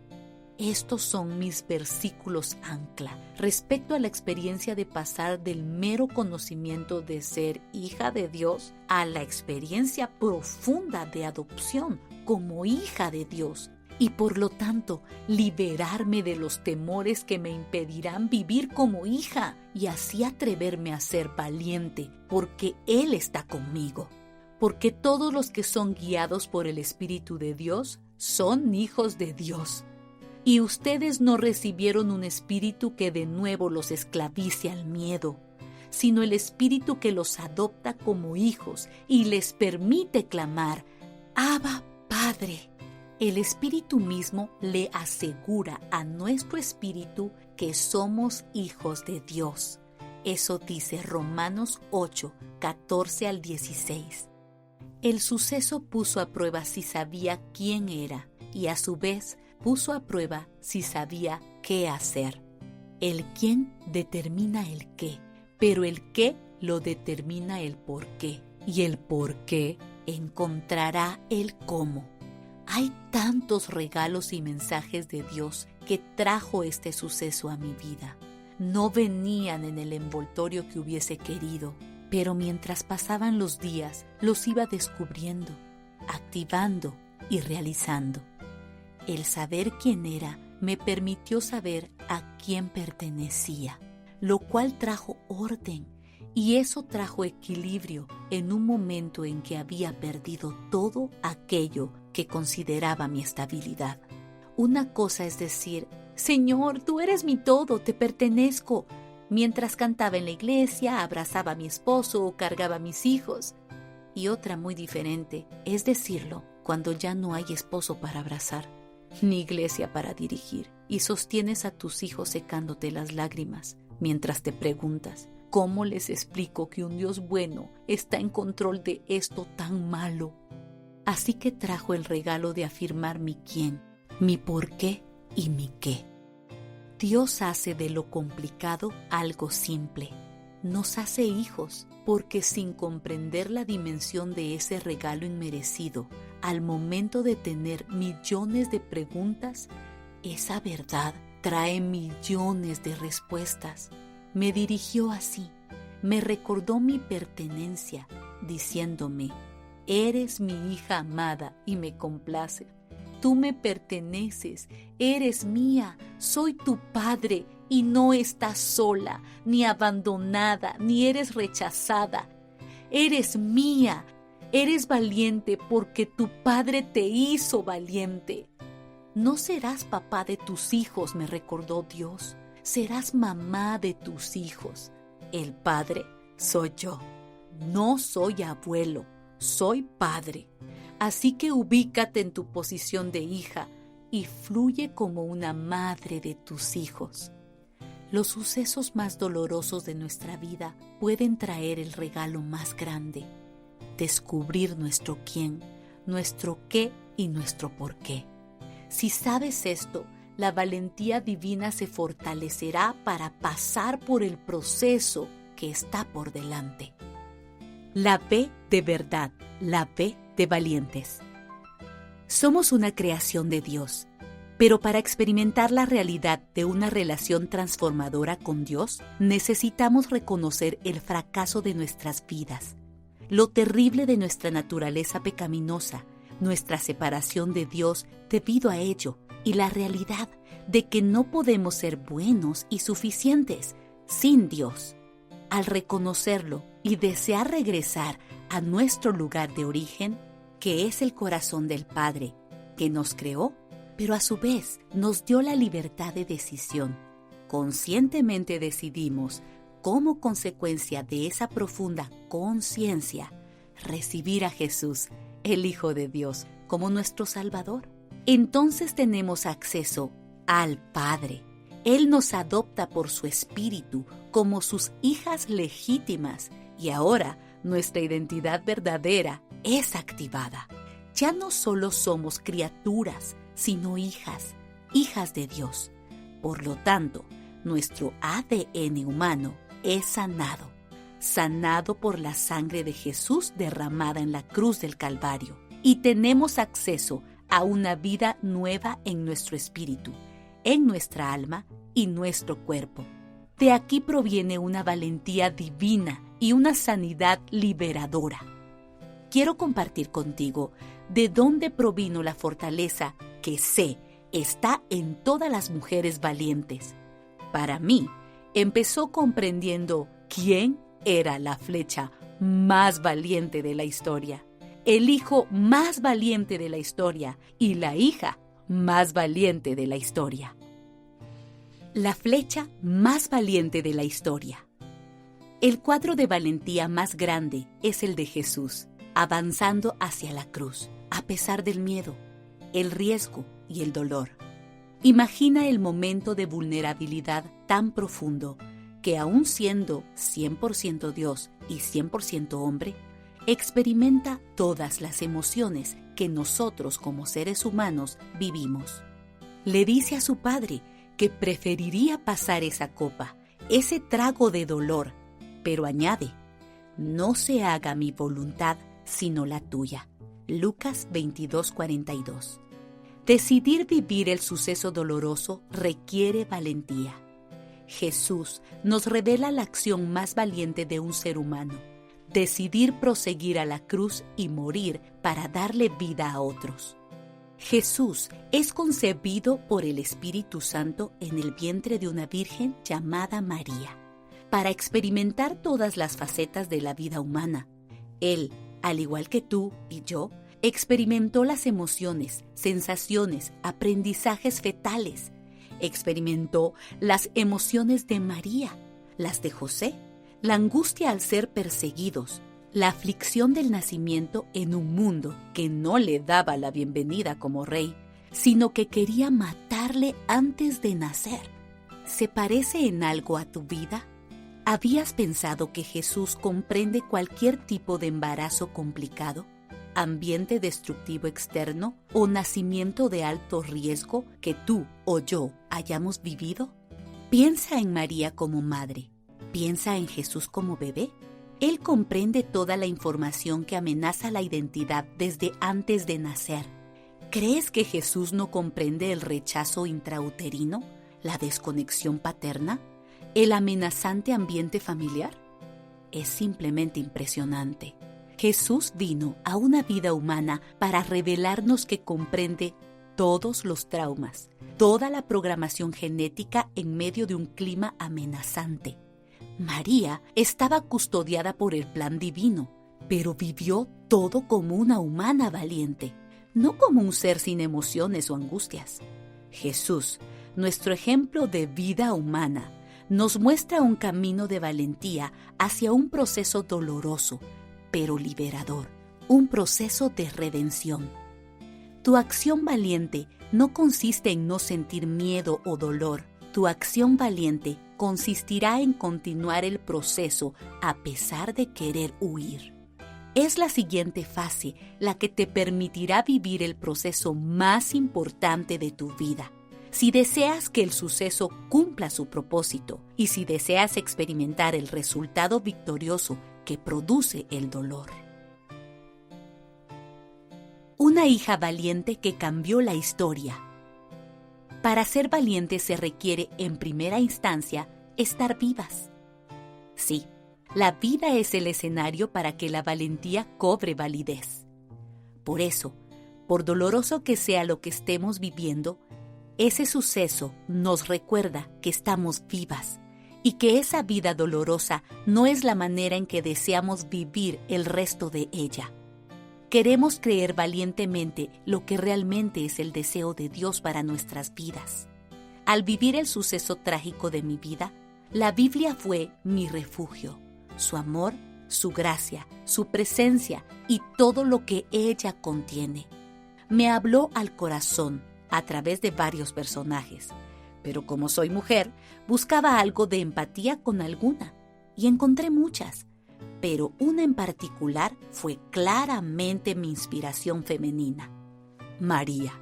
Estos son mis versículos ancla respecto a la experiencia de pasar del mero conocimiento de ser hija de Dios a la experiencia profunda de adopción como hija de Dios y por lo tanto liberarme de los temores que me impedirán vivir como hija y así atreverme a ser valiente porque Él está conmigo. Porque todos los que son guiados por el Espíritu de Dios son hijos de Dios. Y ustedes no recibieron un espíritu que de nuevo los esclavice al miedo, sino el espíritu que los adopta como hijos y les permite clamar, Abba, Padre. El Espíritu mismo le asegura a nuestro espíritu que somos hijos de Dios. Eso dice Romanos 8, 14 al 16. El suceso puso a prueba si sabía quién era y a su vez puso a prueba si sabía qué hacer. El quién determina el qué, pero el qué lo determina el por qué, y el por qué encontrará el cómo. Hay tantos regalos y mensajes de Dios que trajo este suceso a mi vida. No venían en el envoltorio que hubiese querido, pero mientras pasaban los días los iba descubriendo, activando y realizando. El saber quién era me permitió saber a quién pertenecía, lo cual trajo orden, y eso trajo equilibrio en un momento en que había perdido todo aquello que consideraba mi estabilidad. Una cosa es decir, Señor, tú eres mi todo, te pertenezco, mientras cantaba en la iglesia, abrazaba a mi esposo o cargaba a mis hijos. Y otra muy diferente es decirlo cuando ya no hay esposo para abrazar, ni iglesia para dirigir, y sostienes a tus hijos secándote las lágrimas, mientras te preguntas, ¿cómo les explico que un Dios bueno está en control de esto tan malo? Así que trajo el regalo de afirmar mi quién, mi por qué y mi qué. Dios hace de lo complicado algo simple. Nos hace hijos porque sin comprender la dimensión de ese regalo inmerecido, al momento de tener millones de preguntas, esa verdad trae millones de respuestas. Me dirigió así, me recordó mi pertenencia, diciéndome, eres mi hija amada y me complace. Tú me perteneces, eres mía, soy tu padre y no estás sola, ni abandonada, ni eres rechazada. Eres mía, eres valiente porque tu padre te hizo valiente. No serás papá de tus hijos, me recordó Dios, serás mamá de tus hijos. El padre soy yo, no soy abuelo, soy padre. Así que ubícate en tu posición de hija y fluye como una madre de tus hijos. Los sucesos más dolorosos de nuestra vida pueden traer el regalo más grande, descubrir nuestro quién, nuestro qué y nuestro por qué. Si sabes esto, la valentía divina se fortalecerá para pasar por el proceso que está por delante. La B de verdad, la B de valientes. Somos una creación de Dios, pero para experimentar la realidad de una relación transformadora con Dios, necesitamos reconocer el fracaso de nuestras vidas, lo terrible de nuestra naturaleza pecaminosa, nuestra separación de Dios debido a ello, y la realidad de que no podemos ser buenos y suficientes sin Dios. Al reconocerlo y desear regresar a nuestro lugar de origen, que es el corazón del Padre, que nos creó, pero a su vez nos dio la libertad de decisión. Conscientemente decidimos, como consecuencia de esa profunda conciencia, recibir a Jesús, el Hijo de Dios, como nuestro Salvador. Entonces tenemos acceso al Padre. Él nos adopta por su Espíritu como sus hijas legítimas y ahora nuestra identidad verdadera es activada. Ya no solo somos criaturas, sino hijas, hijas de Dios. Por lo tanto, nuestro ADN humano es sanado por la sangre de Jesús derramada en la cruz del Calvario, y tenemos acceso a una vida nueva en nuestro espíritu, en nuestra alma y nuestro cuerpo. De aquí proviene una valentía divina y una sanidad liberadora. Quiero compartir contigo de dónde provino la fortaleza que sé está en todas las mujeres valientes. Para mí, empezó comprendiendo quién era la flecha más valiente de la historia, el hijo más valiente de la historia y la hija más valiente de la historia. La flecha más valiente de la historia. El cuadro de valentía más grande es el de Jesús, avanzando hacia la cruz, a pesar del miedo, el riesgo y el dolor. Imagina el momento de vulnerabilidad tan profundo que, aun siendo 100% Dios y 100% hombre, experimenta todas las emociones que nosotros como seres humanos vivimos. Le dice a su Padre que preferiría pasar esa copa, ese trago de dolor, pero añade: no se haga mi voluntad, sino la tuya. Lucas 22:42. Decidir vivir el suceso doloroso requiere valentía. Jesús nos revela la acción más valiente de un ser humano: decidir proseguir a la cruz y morir para darle vida a otros. Jesús es concebido por el Espíritu Santo en el vientre de una virgen llamada María, para experimentar todas las facetas de la vida humana. Él, al igual que tú y yo, experimentó las emociones, sensaciones, aprendizajes fetales. Experimentó las emociones de María, las de José, la angustia al ser perseguidos, la aflicción del nacimiento en un mundo que no le daba la bienvenida como rey, sino que quería matarle antes de nacer. ¿Se parece en algo a tu vida? ¿Habías pensado que Jesús comprende cualquier tipo de embarazo complicado, ambiente destructivo externo o nacimiento de alto riesgo que tú o yo hayamos vivido? Piensa en María como madre. Piensa en Jesús como bebé. Él comprende toda la información que amenaza la identidad desde antes de nacer. ¿Crees que Jesús no comprende el rechazo intrauterino, la desconexión paterna, el amenazante ambiente familiar? Es simplemente impresionante. Jesús vino a una vida humana para revelarnos que comprende todos los traumas, toda la programación genética en medio de un clima amenazante. María estaba custodiada por el plan divino, pero vivió todo como una humana valiente, no como un ser sin emociones o angustias. Jesús, nuestro ejemplo de vida humana, nos muestra un camino de valentía hacia un proceso doloroso, pero liberador, un proceso de redención. Tu acción valiente no consiste en no sentir miedo o dolor. Tu acción valiente consistirá en continuar el proceso a pesar de querer huir. Es la siguiente fase la que te permitirá vivir el proceso más importante de tu vida. Si deseas que el suceso cumpla su propósito y si deseas experimentar el resultado victorioso que produce el dolor. Una hija valiente que cambió la historia. Para ser valiente se requiere, en primera instancia, estar vivas. Sí, la vida es el escenario para que la valentía cobre validez. Por eso, por doloroso que sea lo que estemos viviendo, ese suceso nos recuerda que estamos vivas y que esa vida dolorosa no es la manera en que deseamos vivir el resto de ella. Queremos creer valientemente lo que realmente es el deseo de Dios para nuestras vidas. Al vivir el suceso trágico de mi vida, la Biblia fue mi refugio, su amor, su gracia, su presencia y todo lo que ella contiene. Me habló al corazón a través de varios personajes, pero como soy mujer, buscaba algo de empatía con alguna y encontré muchas. Pero una en particular fue claramente mi inspiración femenina: María,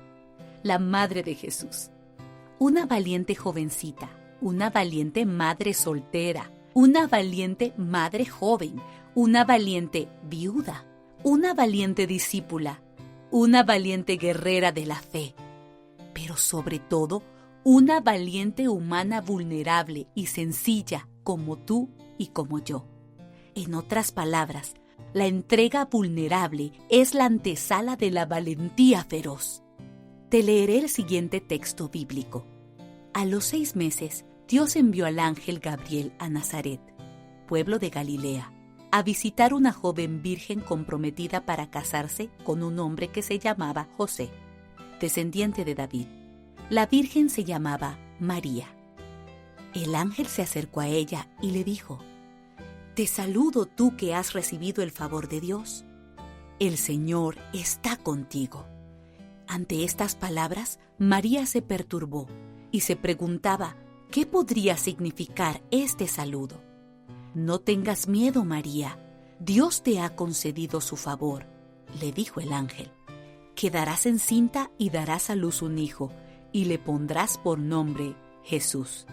la madre de Jesús. Una valiente jovencita, una valiente madre soltera, una valiente madre joven, una valiente viuda, una valiente discípula, una valiente guerrera de la fe, pero sobre todo, una valiente humana vulnerable y sencilla como tú y como yo. En otras palabras, la entrega vulnerable es la antesala de la valentía feroz. Te leeré el siguiente texto bíblico. A los 6 meses, Dios envió al ángel Gabriel a Nazaret, pueblo de Galilea, a visitar una joven virgen comprometida para casarse con un hombre que se llamaba José, descendiente de David. La virgen se llamaba María. El ángel se acercó a ella y le dijo: «Te saludo tú que has recibido el favor de Dios. El Señor está contigo». Ante estas palabras, María se perturbó y se preguntaba qué podría significar este saludo. «No tengas miedo, María, Dios te ha concedido su favor», le dijo el ángel. «Quedarás encinta y darás a luz un hijo, y le pondrás por nombre Jesús.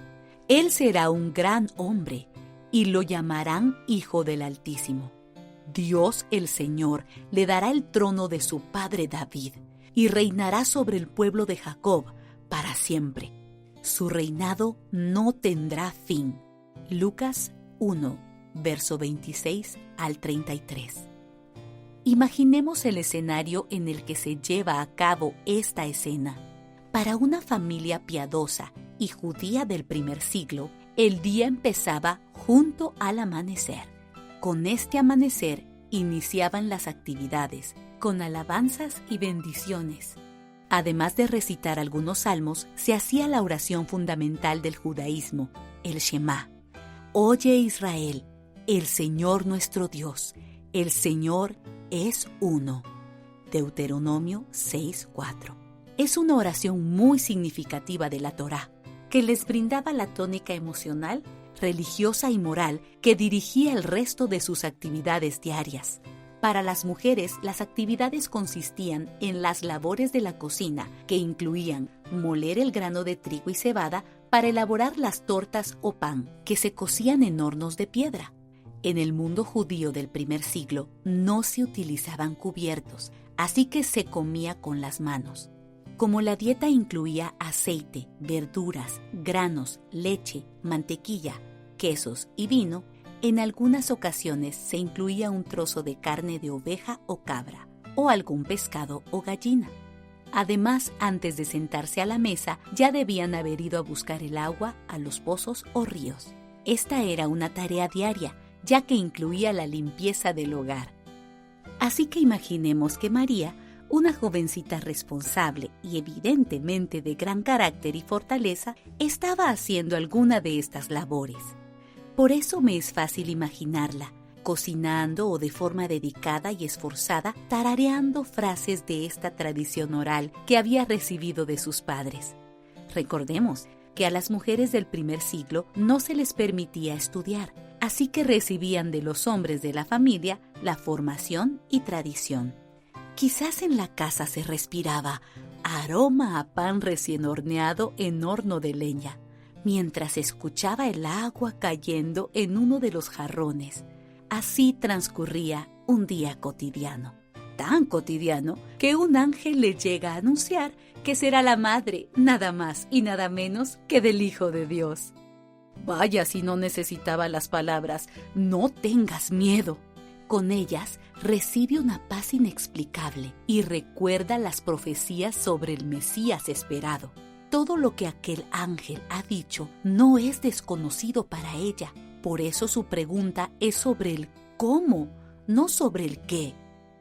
Él será un gran hombre, y lo llamarán Hijo del Altísimo. Dios el Señor le dará el trono de su padre David, y reinará sobre el pueblo de Jacob para siempre. Su reinado no tendrá fin». Lucas 1, verso 26 al 33. Imaginemos el escenario en el que se lleva a cabo esta escena. Para una familia piadosa y judía del primer siglo, el día empezaba junto al amanecer. Con este amanecer iniciaban las actividades, con alabanzas y bendiciones. Además de recitar algunos salmos, se hacía la oración fundamental del judaísmo, el Shema. «Oye Israel, el Señor nuestro Dios, el Señor es uno». Deuteronomio 6:4. Es una oración muy significativa de la Torá, que les brindaba la tónica emocional, religiosa y moral que dirigía el resto de sus actividades diarias. Para las mujeres, las actividades consistían en las labores de la cocina, que incluían moler el grano de trigo y cebada para elaborar las tortas o pan, que se cocían en hornos de piedra. En el mundo judío del primer siglo no se utilizaban cubiertos, así que se comía con las manos. Como la dieta incluía aceite, verduras, granos, leche, mantequilla, quesos y vino, en algunas ocasiones se incluía un trozo de carne de oveja o cabra, o algún pescado o gallina. Además, antes de sentarse a la mesa, ya debían haber ido a buscar el agua a los pozos o ríos. Esta era una tarea diaria, ya que incluía la limpieza del hogar. Así que imaginemos que María, una jovencita responsable y evidentemente de gran carácter y fortaleza, estaba haciendo alguna de estas labores. Por eso me es fácil imaginarla, cocinando o de forma dedicada y esforzada, tarareando frases de esta tradición oral que había recibido de sus padres. Recordemos que a las mujeres del primer siglo no se les permitía estudiar, así que recibían de los hombres de la familia la formación y tradición. Quizás en la casa se respiraba aroma a pan recién horneado en horno de leña, mientras escuchaba el agua cayendo en uno de los jarrones. Así transcurría un día cotidiano, tan cotidiano que un ángel le llega a anunciar que será la madre, nada más y nada menos que del Hijo de Dios. Vaya si no necesitaba las palabras «no tengas miedo». Con ellas recibe una paz inexplicable y recuerda las profecías sobre el Mesías esperado. Todo lo que aquel ángel ha dicho no es desconocido para ella. Por eso su pregunta es sobre el cómo, no sobre el qué.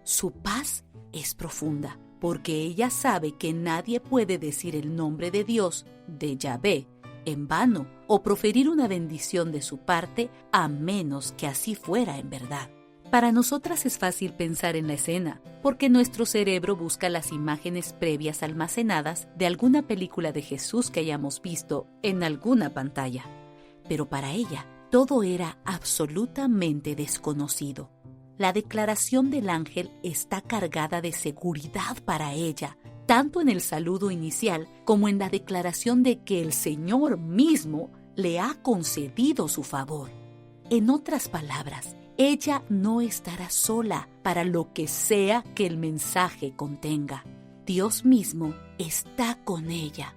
Su paz es profunda, porque ella sabe que nadie puede decir el nombre de Dios, de Yahvé, en vano, o proferir una bendición de su parte, a menos que así fuera en verdad. Para nosotras es fácil pensar en la escena, porque nuestro cerebro busca las imágenes previas almacenadas de alguna película de Jesús que hayamos visto en alguna pantalla. Pero para ella, todo era absolutamente desconocido. La declaración del ángel está cargada de seguridad para ella, tanto en el saludo inicial como en la declaración de que el Señor mismo le ha concedido su favor. En otras palabras, ella no estará sola para lo que sea que el mensaje contenga. Dios mismo está con ella.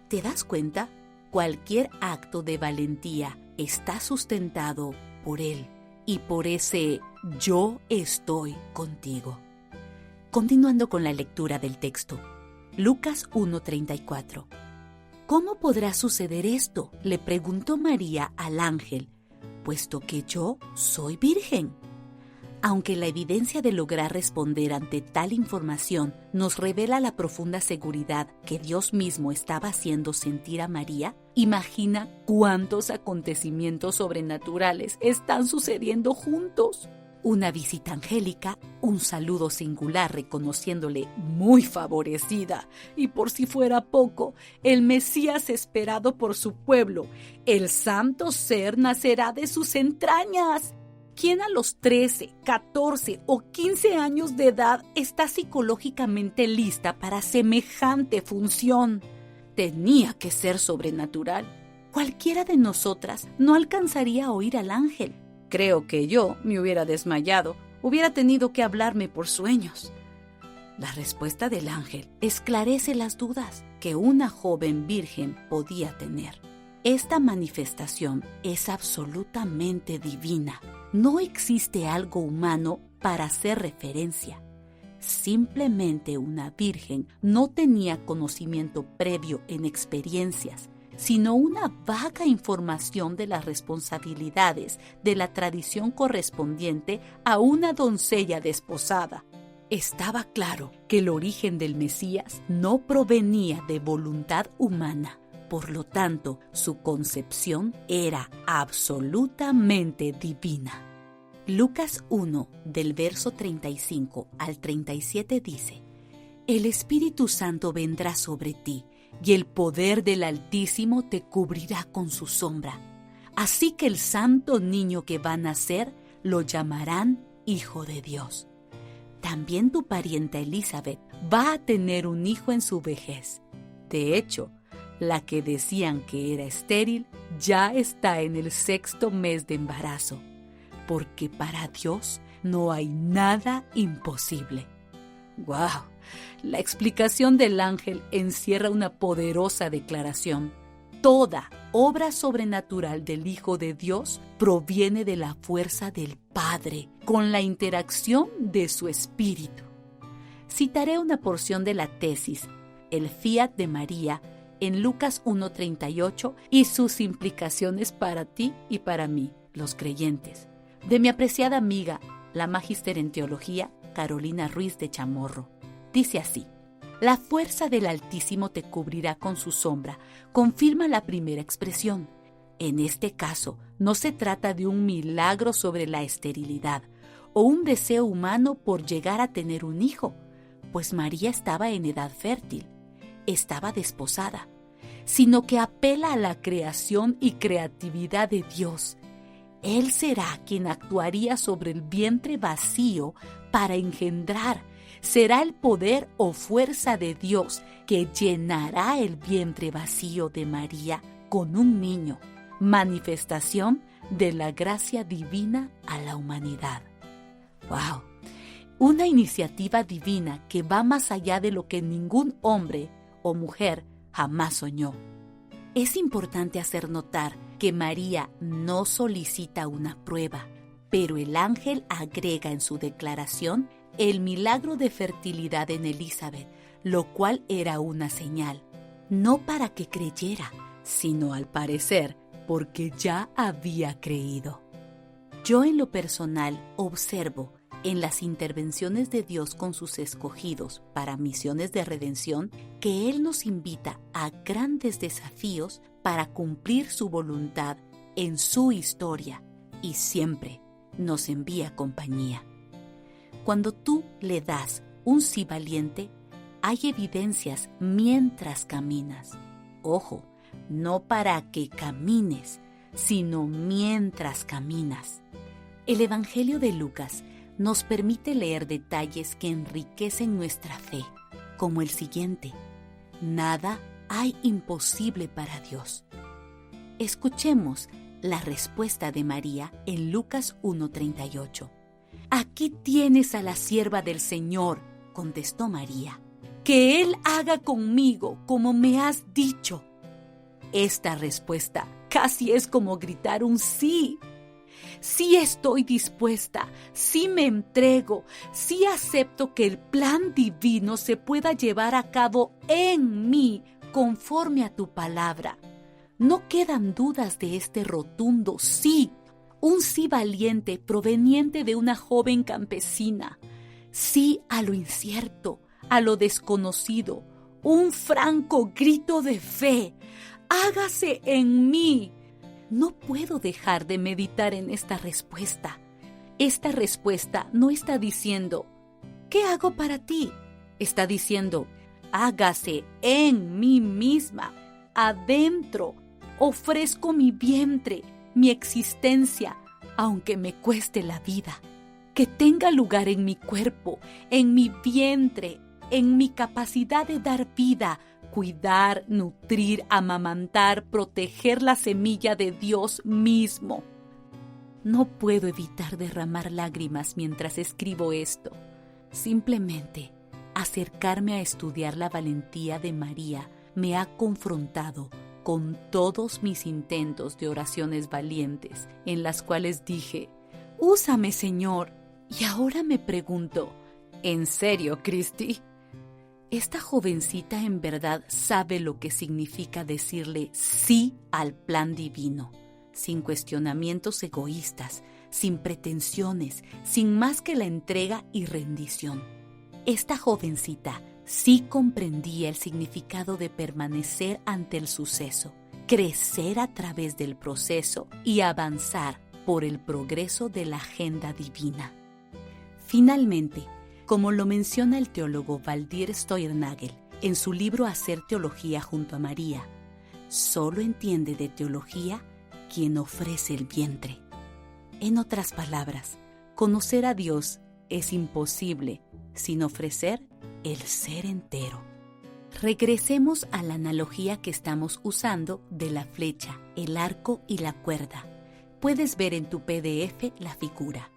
¿Te das cuenta? Cualquier acto de valentía está sustentado por Él y por ese yo estoy contigo. Continuando con la lectura del texto. Lucas 1:34. ¿Cómo podrá suceder esto?, le preguntó María al ángel, puesto que yo soy virgen. Aunque la evidencia de lograr responder ante tal información nos revela la profunda seguridad que Dios mismo estaba haciendo sentir a María, imagina cuántos acontecimientos sobrenaturales están sucediendo juntos. Una visita angélica, un saludo singular reconociéndole muy favorecida, y por si fuera poco, el Mesías esperado por su pueblo, el santo ser nacerá de sus entrañas. ¿Quién a los 13, 14 o 15 años de edad está psicológicamente lista para semejante función? Tenía que ser sobrenatural. Cualquiera de nosotras no alcanzaría a oír al ángel. Creo que yo me hubiera desmayado, hubiera tenido que hablarme por sueños. La respuesta del ángel esclarece las dudas que una joven virgen podía tener. Esta manifestación es absolutamente divina. No existe algo humano para hacer referencia. Simplemente una virgen no tenía conocimiento previo en experiencias, sino una vaga información de las responsabilidades de la tradición correspondiente a una doncella desposada. Estaba claro que el origen del Mesías no provenía de voluntad humana. Por lo tanto, su concepción era absolutamente divina. Lucas 1, del verso 35 al 37 dice: El Espíritu Santo vendrá sobre ti, y el poder del Altísimo te cubrirá con su sombra. Así que el santo niño que va a nacer lo llamarán Hijo de Dios. También tu parienta Elizabeth va a tener un hijo en su vejez. De hecho, la que decían que era estéril ya está en el 6º mes de embarazo, porque para Dios no hay nada imposible. ¡Wow! La explicación del ángel encierra una poderosa declaración. Toda obra sobrenatural del Hijo de Dios proviene de la fuerza del Padre, con la interacción de su Espíritu. Citaré una porción de la tesis, el Fiat de María, en Lucas 1:38 y sus implicaciones para ti y para mí, los creyentes, de mi apreciada amiga, la magíster en teología, Carolina Ruiz de Chamorro. Dice así: la fuerza del Altísimo te cubrirá con su sombra, confirma la primera expresión. En este caso, no se trata de un milagro sobre la esterilidad o un deseo humano por llegar a tener un hijo, pues María estaba en edad fértil, estaba desposada, sino que apela a la creación y creatividad de Dios. Él será quien actuaría sobre el vientre vacío para engendrar. Será el poder o fuerza de Dios que llenará el vientre vacío de María con un niño, manifestación de la gracia divina a la humanidad. ¡Wow! Una iniciativa divina que va más allá de lo que ningún hombre o mujer jamás soñó. Es importante hacer notar que María no solicita una prueba, pero el ángel agrega en su declaración el milagro de fertilidad en Elizabeth, lo cual era una señal, no para que creyera, sino al parecer porque ya había creído. Yo en lo personal observo en las intervenciones de Dios con sus escogidos para misiones de redención que Él nos invita a grandes desafíos para cumplir su voluntad en su historia y siempre nos envía compañía. Cuando tú le das un sí valiente, hay evidencias mientras caminas. Ojo, no para que camines, sino mientras caminas. El Evangelio de Lucas nos permite leer detalles que enriquecen nuestra fe, como el siguiente: nada hay imposible para Dios. Escuchemos la respuesta de María en Lucas 1:38. Aquí tienes a la sierva del Señor, contestó María. Que Él haga conmigo como me has dicho. Esta respuesta casi es como gritar un sí. sí estoy dispuesta, sí me entrego, sí acepto que el plan divino se pueda llevar a cabo en mí conforme a tu palabra. No quedan dudas de este rotundo sí, un sí valiente proveniente de una joven campesina. Sí a lo incierto, a lo desconocido, un franco grito de fe. Hágase en mí. No puedo dejar de meditar en esta respuesta. Esta respuesta no está diciendo, ¿qué hago para ti? Está diciendo, hágase en mí misma, adentro. Ofrezco mi vientre, mi existencia, aunque me cueste la vida. Que tenga lugar en mi cuerpo, en mi vientre, en mi capacidad de dar vida, cuidar, nutrir, amamantar, proteger la semilla de Dios mismo. No puedo evitar derramar lágrimas mientras escribo esto. Simplemente, acercarme a estudiar la valentía de María me ha confrontado con todos mis intentos de oraciones valientes, en las cuales dije, úsame, Señor. Y ahora me pregunto, ¿en serio, Cristi? Esta jovencita en verdad sabe lo que significa decirle sí al plan divino, sin cuestionamientos egoístas, sin pretensiones, sin más que la entrega y rendición. Esta jovencita sí comprendía el significado de permanecer ante el suceso, crecer a través del proceso y avanzar por el progreso de la agenda divina. Finalmente, como lo menciona el teólogo Valdir Steuernagel en su libro Hacer teología junto a María, solo entiende de teología quien ofrece el vientre. En otras palabras, conocer a Dios es imposible sin ofrecer el ser entero. Regresemos a la analogía que estamos usando de la flecha, el arco y la cuerda. Puedes ver en tu PDF la figura.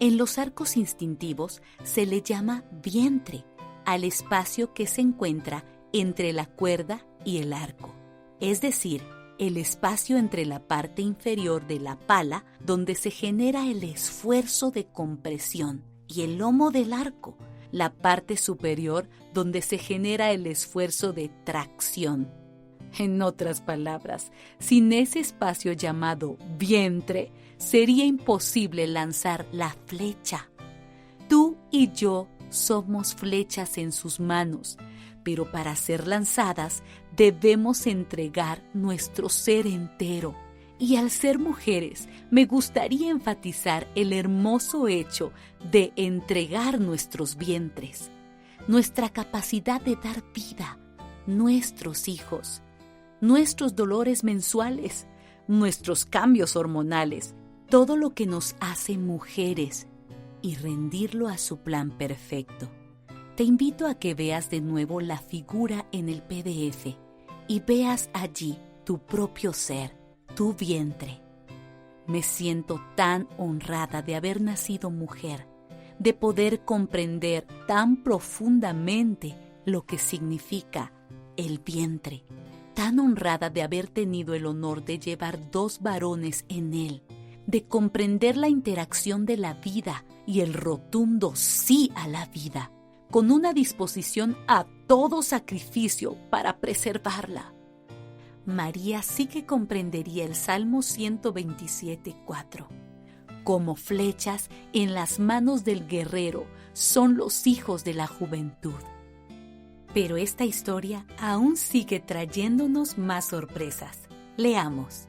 En los arcos instintivos se le llama vientre al espacio que se encuentra entre la cuerda y el arco, es decir, el espacio entre la parte inferior de la pala donde se genera el esfuerzo de compresión y el lomo del arco, la parte superior donde se genera el esfuerzo de tracción. En otras palabras, sin ese espacio llamado vientre, sería imposible lanzar la flecha. Tú y yo somos flechas en sus manos, pero para ser lanzadas debemos entregar nuestro ser entero. Y al ser mujeres, me gustaría enfatizar el hermoso hecho de entregar nuestros vientres, nuestra capacidad de dar vida, nuestros hijos, nuestros dolores mensuales, nuestros cambios hormonales, todo lo que nos hace mujeres y rendirlo a su plan perfecto. Te invito a que veas de nuevo la figura en el PDF y veas allí tu propio ser, tu vientre. Me siento tan honrada de haber nacido mujer, de poder comprender tan profundamente lo que significa el vientre, tan honrada de haber tenido el honor de llevar 2 varones en él, de comprender la interacción de la vida y el rotundo sí a la vida, con una disposición a todo sacrificio para preservarla. María sí que comprendería el Salmo 127:4. Como flechas en las manos del guerrero son los hijos de la juventud. Pero esta historia aún sigue trayéndonos más sorpresas. Leamos.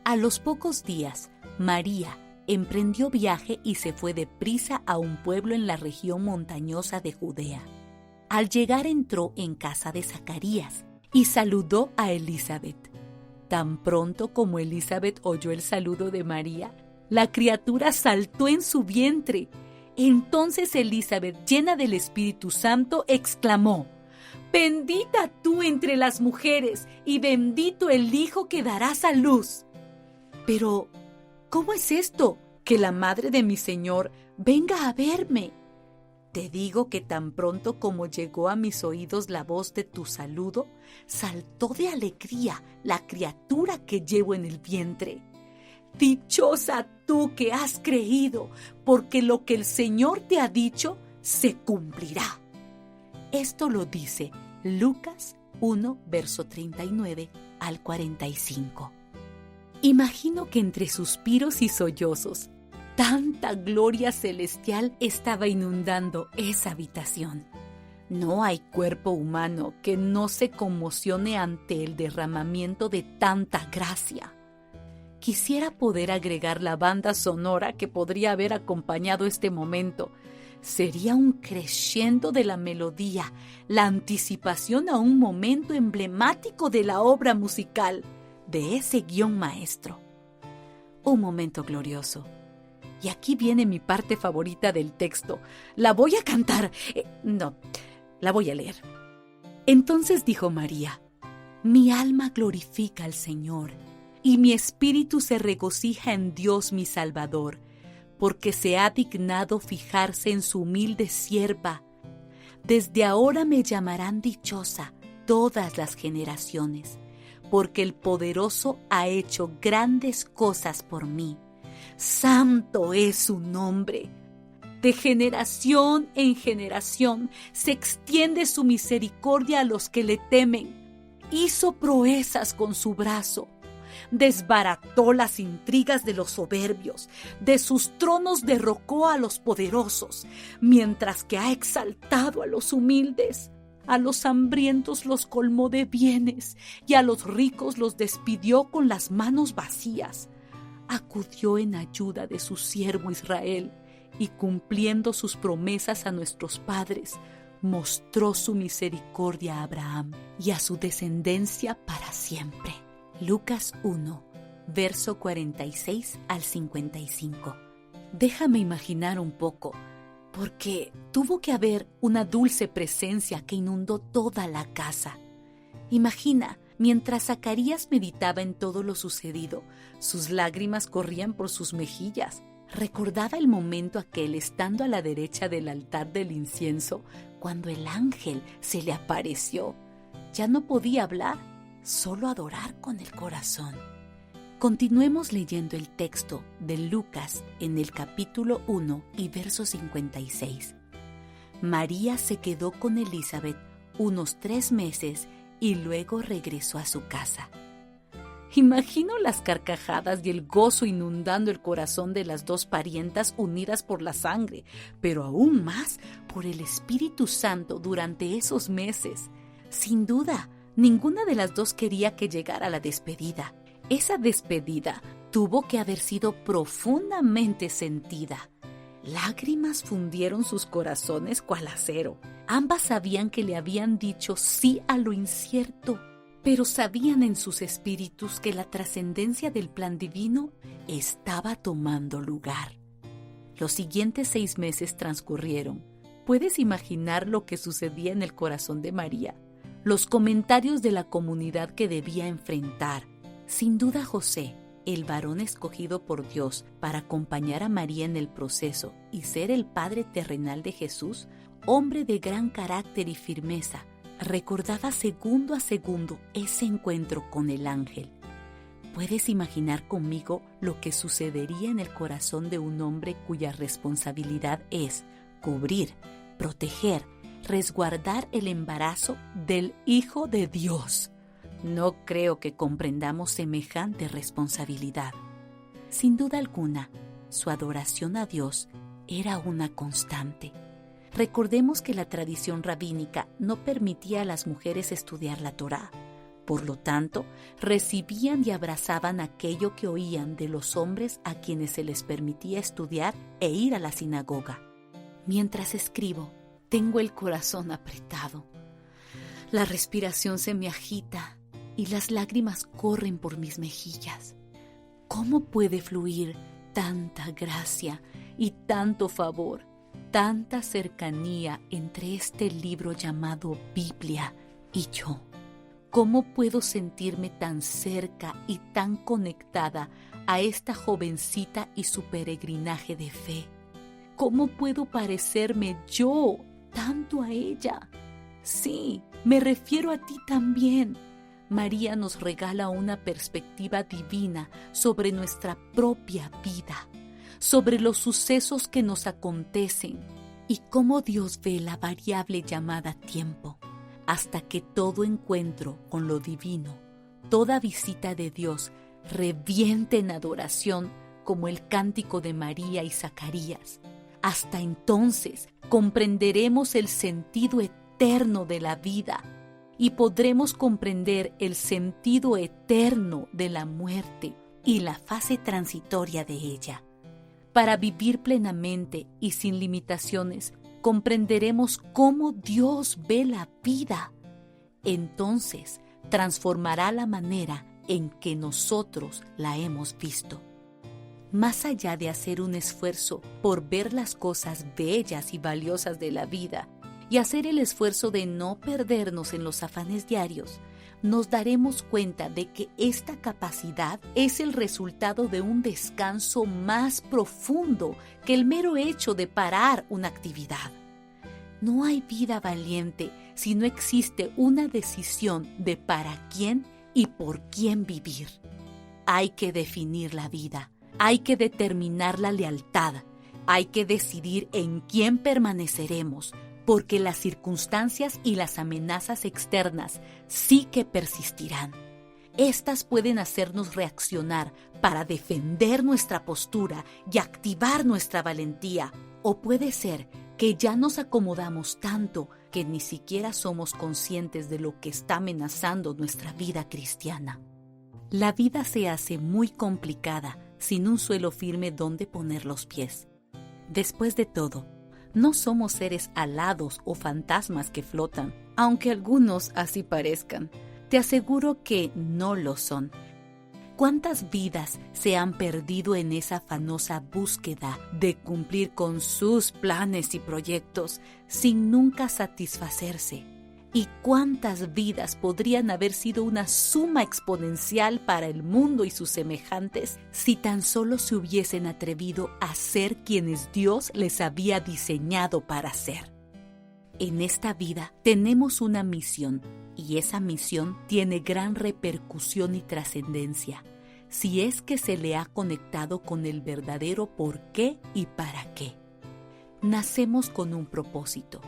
A los pocos días, María emprendió viaje y se fue deprisa a un pueblo en la región montañosa de Judea. Al llegar entró en casa de Zacarías y saludó a Elizabeth. Tan pronto como Elizabeth oyó el saludo de María, la criatura saltó en su vientre. Entonces Elizabeth, llena del Espíritu Santo, exclamó: «Bendita tú entre las mujeres y bendito el hijo que darás a luz». Pero, ¿cómo es esto, que la madre de mi Señor venga a verme? Te digo que tan pronto como llegó a mis oídos la voz de tu saludo, saltó de alegría la criatura que llevo en el vientre. Dichosa tú que has creído, porque lo que el Señor te ha dicho se cumplirá. Esto lo dice Lucas 1, verso 39 al 45. Imagino que entre suspiros y sollozos, tanta gloria celestial estaba inundando esa habitación. No hay cuerpo humano que no se conmocione ante el derramamiento de tanta gracia. Quisiera poder agregar la banda sonora que podría haber acompañado este momento. Sería un crescendo de la melodía, la anticipación a un momento emblemático de la obra musical, de ese guión maestro. Un momento glorioso. Y aquí viene mi parte favorita del texto. La voy a cantar. La voy a leer. Entonces dijo María: mi alma glorifica al Señor, y mi espíritu se regocija en Dios mi Salvador, porque se ha dignado fijarse en su humilde sierva. Desde ahora me llamarán dichosa todas las generaciones, porque el Poderoso ha hecho grandes cosas por mí. Santo es su nombre. De generación en generación se extiende su misericordia a los que le temen. Hizo proezas con su brazo. Desbarató las intrigas de los soberbios, de sus tronos derrocó a los poderosos, mientras que ha exaltado a los humildes. A los hambrientos los colmó de bienes y a los ricos los despidió con las manos vacías. Acudió en ayuda de su siervo Israel y, cumpliendo sus promesas a nuestros padres, mostró su misericordia a Abraham y a su descendencia para siempre. Lucas 1, verso 46 al 55. Déjame imaginar un poco, porque tuvo que haber una dulce presencia que inundó toda la casa. Imagina, mientras Zacarías meditaba en todo lo sucedido, sus lágrimas corrían por sus mejillas. Recordaba el momento aquel estando a la derecha del altar del incienso, cuando el ángel se le apareció. Ya no podía hablar, solo adorar con el corazón. Continuemos leyendo el texto de Lucas en el capítulo 1 y verso 56. María se quedó con Elizabeth unos 3 meses y luego regresó a su casa. Imagino las carcajadas y el gozo inundando el corazón de las dos parientas unidas por la sangre, pero aún más por el Espíritu Santo durante esos meses. Sin duda, ninguna de las dos quería que llegara la despedida. Esa despedida tuvo que haber sido profundamente sentida. Lágrimas fundieron sus corazones cual acero. Ambas sabían que le habían dicho sí a lo incierto, pero sabían en sus espíritus que la trascendencia del plan divino estaba tomando lugar. Los siguientes 6 meses transcurrieron. ¿Puedes imaginar lo que sucedía en el corazón de María? Los comentarios de la comunidad que debía enfrentar. Sin duda José, el varón escogido por Dios para acompañar a María en el proceso y ser el padre terrenal de Jesús, hombre de gran carácter y firmeza, recordaba segundo a segundo ese encuentro con el ángel. ¿Puedes imaginar conmigo lo que sucedería en el corazón de un hombre cuya responsabilidad es cubrir, proteger, resguardar el embarazo del Hijo de Dios? No creo que comprendamos semejante responsabilidad. Sin duda alguna, su adoración a Dios era una constante. Recordemos que la tradición rabínica no permitía a las mujeres estudiar la Torá. Por lo tanto, recibían y abrazaban aquello que oían de los hombres a quienes se les permitía estudiar e ir a la sinagoga. Mientras escribo, tengo el corazón apretado. La respiración se me agita y las lágrimas corren por mis mejillas. ¿Cómo puede fluir tanta gracia y tanto favor, tanta cercanía entre este libro llamado Biblia y yo? ¿Cómo puedo sentirme tan cerca y tan conectada a esta jovencita y su peregrinaje de fe? ¿Cómo puedo parecerme yo tanto a ella? Sí, me refiero a ti también. María nos regala una perspectiva divina sobre nuestra propia vida, sobre los sucesos que nos acontecen y cómo Dios ve la variable llamada tiempo, hasta que todo encuentro con lo divino, toda visita de Dios reviente en adoración como el cántico de María y Zacarías. Hasta entonces comprenderemos el sentido eterno de la vida y podremos comprender el sentido eterno de la muerte y la fase transitoria de ella. Para vivir plenamente y sin limitaciones, comprenderemos cómo Dios ve la vida. Entonces, transformará la manera en que nosotros la hemos visto. Más allá de hacer un esfuerzo por ver las cosas bellas y valiosas de la vida y hacer el esfuerzo de no perdernos en los afanes diarios, nos daremos cuenta de que esta capacidad es el resultado de un descanso más profundo que el mero hecho de parar una actividad. No hay vida valiente si no existe una decisión de para quién y por quién vivir. Hay que definir la vida, hay que determinar la lealtad, hay que decidir en quién permaneceremos, porque las circunstancias y las amenazas externas sí que persistirán. Estas pueden hacernos reaccionar para defender nuestra postura y activar nuestra valentía, o puede ser que ya nos acomodamos tanto que ni siquiera somos conscientes de lo que está amenazando nuestra vida cristiana. La vida se hace muy complicada sin un suelo firme donde poner los pies. Después de todo, no somos seres alados o fantasmas que flotan, aunque algunos así parezcan. Te aseguro que no lo son. ¿Cuántas vidas se han perdido en esa afanosa búsqueda de cumplir con sus planes y proyectos sin nunca satisfacerse? ¿Y cuántas vidas podrían haber sido una suma exponencial para el mundo y sus semejantes si tan solo se hubiesen atrevido a ser quienes Dios les había diseñado para ser? En esta vida tenemos una misión, y esa misión tiene gran repercusión y trascendencia, si es que se le ha conectado con el verdadero por qué y para qué. Nacemos con un propósito.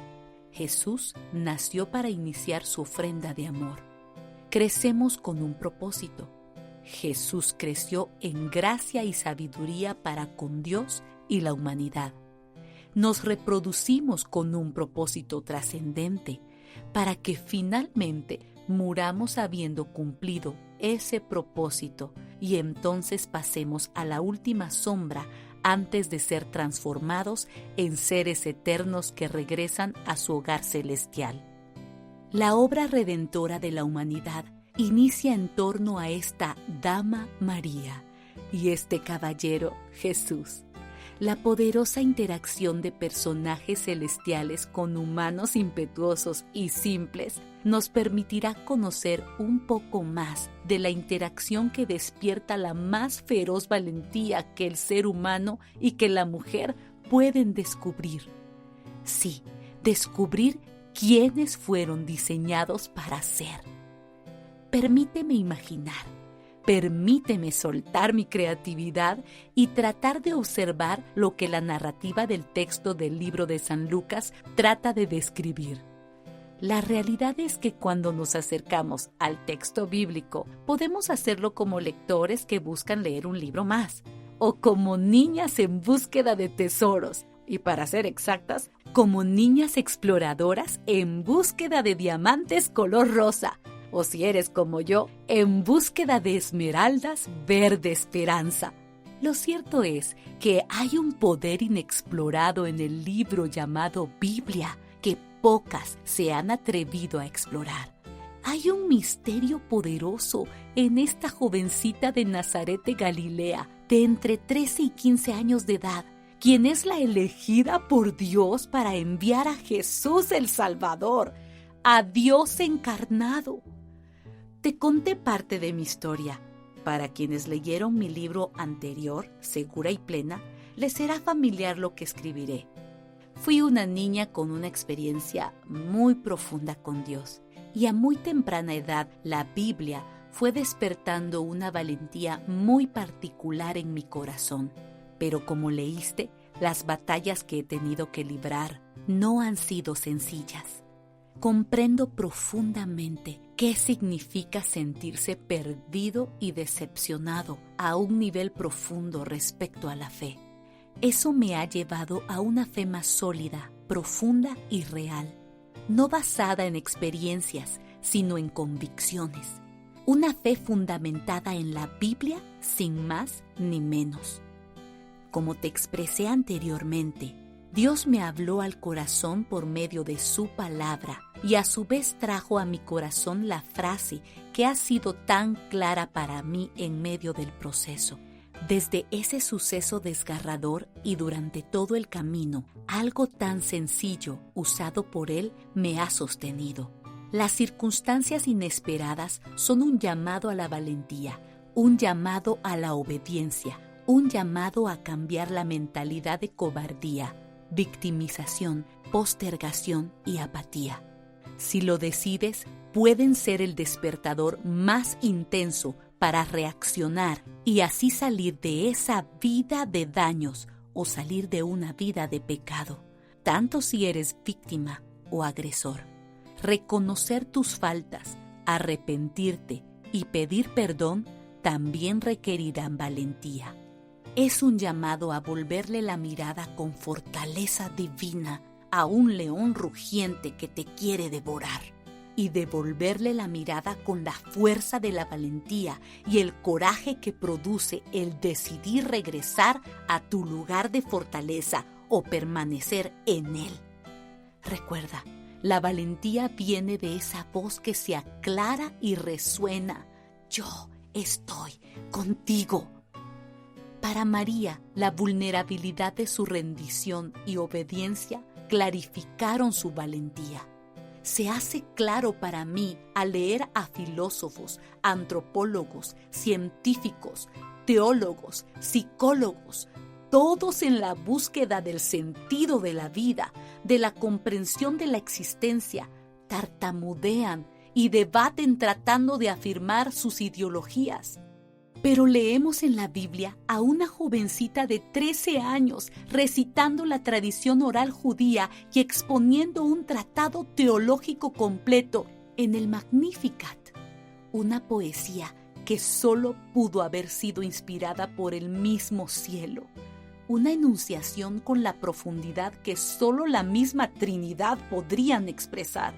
Jesús nació para iniciar su ofrenda de amor. Crecemos con un propósito. Jesús creció en gracia y sabiduría para con Dios y la humanidad. Nos reproducimos con un propósito trascendente para que finalmente muramos habiendo cumplido ese propósito y entonces pasemos a la última sombra antes de ser transformados en seres eternos que regresan a su hogar celestial. La obra redentora de la humanidad inicia en torno a esta Dama María y este caballero Jesús. La poderosa interacción de personajes celestiales con humanos impetuosos y simples nos permitirá conocer un poco más de la interacción que despierta la más feroz valentía que el ser humano y que la mujer pueden descubrir. Sí, descubrir quiénes fueron diseñados para ser. Permíteme imaginar. Permíteme soltar mi creatividad y tratar de observar lo que la narrativa del texto del libro de San Lucas trata de describir. La realidad es que cuando nos acercamos al texto bíblico, podemos hacerlo como lectores que buscan leer un libro más, o como niñas en búsqueda de tesoros, y para ser exactas, como niñas exploradoras en búsqueda de diamantes color rosa, o si eres como yo, en búsqueda de esmeraldas verde esperanza. Lo cierto es que hay un poder inexplorado en el libro llamado Biblia que pocas se han atrevido a explorar. Hay un misterio poderoso en esta jovencita de Nazaret de Galilea, de entre 13 y 15 años de edad, quien es la elegida por Dios para enviar a Jesús el Salvador, a Dios encarnado. Te conté parte de mi historia. Para quienes leyeron mi libro anterior, Segura y Plena, les será familiar lo que escribiré. Fui una niña con una experiencia muy profunda con Dios, y a muy temprana edad la Biblia fue despertando una valentía muy particular en mi corazón. Pero como leíste, las batallas que he tenido que librar no han sido sencillas. Comprendo profundamente qué significa sentirse perdido y decepcionado a un nivel profundo respecto a la fe. Eso me ha llevado a una fe más sólida, profunda y real, no basada en experiencias, sino en convicciones. Una fe fundamentada en la Biblia sin más ni menos. Como te expresé anteriormente, Dios me habló al corazón por medio de su palabra y a su vez trajo a mi corazón la frase que ha sido tan clara para mí en medio del proceso. Desde ese suceso desgarrador y durante todo el camino, algo tan sencillo usado por Él me ha sostenido. Las circunstancias inesperadas son un llamado a la valentía, un llamado a la obediencia, un llamado a cambiar la mentalidad de cobardía, victimización, postergación y apatía. Si lo decides, pueden ser el despertador más intenso para reaccionar y así salir de esa vida de daños o salir de una vida de pecado, tanto si eres víctima o agresor. Reconocer tus faltas, arrepentirte y pedir perdón también requerirán valentía. Es un llamado a volverle la mirada con fortaleza divina a un león rugiente que te quiere devorar y devolverle la mirada con la fuerza de la valentía y el coraje que produce el decidir regresar a tu lugar de fortaleza o permanecer en él. Recuerda, la valentía viene de esa voz que se aclara y resuena. Yo estoy contigo. Para María, la vulnerabilidad de su rendición y obediencia clarificaron su valentía. Se hace claro para mí al leer a filósofos, antropólogos, científicos, teólogos, psicólogos, todos en la búsqueda del sentido de la vida, de la comprensión de la existencia, tartamudean y debaten tratando de afirmar sus ideologías. Pero leemos en la Biblia a una jovencita de 13 años recitando la tradición oral judía y exponiendo un tratado teológico completo en el Magnificat, una poesía que solo pudo haber sido inspirada por el mismo cielo, una enunciación con la profundidad que solo la misma Trinidad podrían expresar.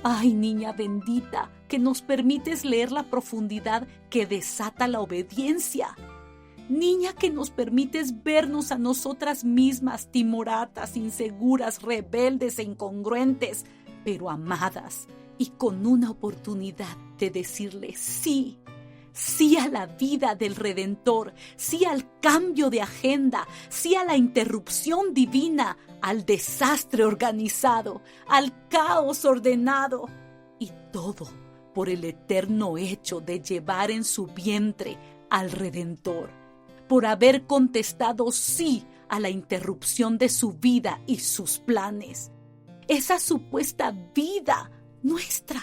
¡Ay, niña bendita, que nos permites leer la profundidad que desata la obediencia! Niña que nos permites vernos a nosotras mismas, timoratas, inseguras, rebeldes e incongruentes, pero amadas y con una oportunidad de decirle sí. Sí a la vida del Redentor, sí al cambio de agenda, sí a la interrupción divina, al desastre organizado, al caos ordenado, y todo por el eterno hecho de llevar en su vientre al Redentor, por haber contestado sí a la interrupción de su vida y sus planes. Esa supuesta vida nuestra.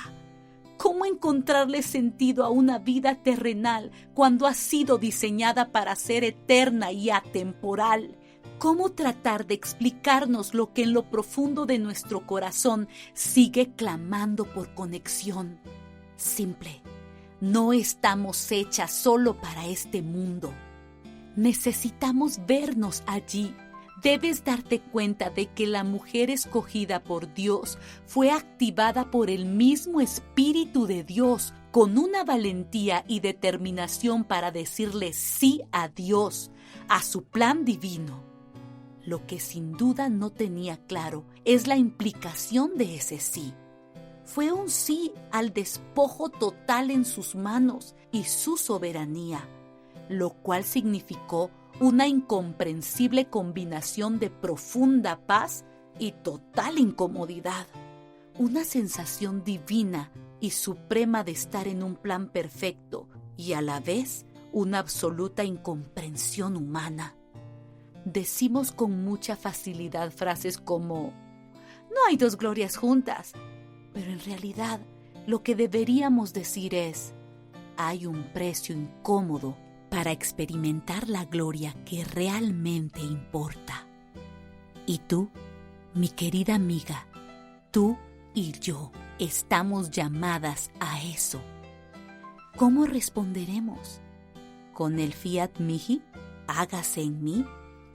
¿Cómo encontrarle sentido a una vida terrenal cuando ha sido diseñada para ser eterna y atemporal? ¿Cómo tratar de explicarnos lo que en lo profundo de nuestro corazón sigue clamando por conexión? Simple, no estamos hechas solo para este mundo. Necesitamos vernos allí. Debes darte cuenta de que la mujer escogida por Dios fue activada por el mismo Espíritu de Dios con una valentía y determinación para decirle sí a Dios, a su plan divino. Lo que sin duda no tenía claro es la implicación de ese sí. Fue un sí al despojo total en sus manos y su soberanía, lo cual significó una incomprensible combinación de profunda paz y total incomodidad. Una sensación divina y suprema de estar en un plan perfecto y a la vez una absoluta incomprensión humana. Decimos con mucha facilidad frases como: no hay dos glorias juntas, Pero en realidad, lo que deberíamos decir es: hay un precio incómodo para experimentar la gloria que realmente importa. Y tú, mi querida amiga, tú y yo estamos llamadas a eso. ¿Cómo responderemos? ¿Con el fiat mihi? Hágase en mí,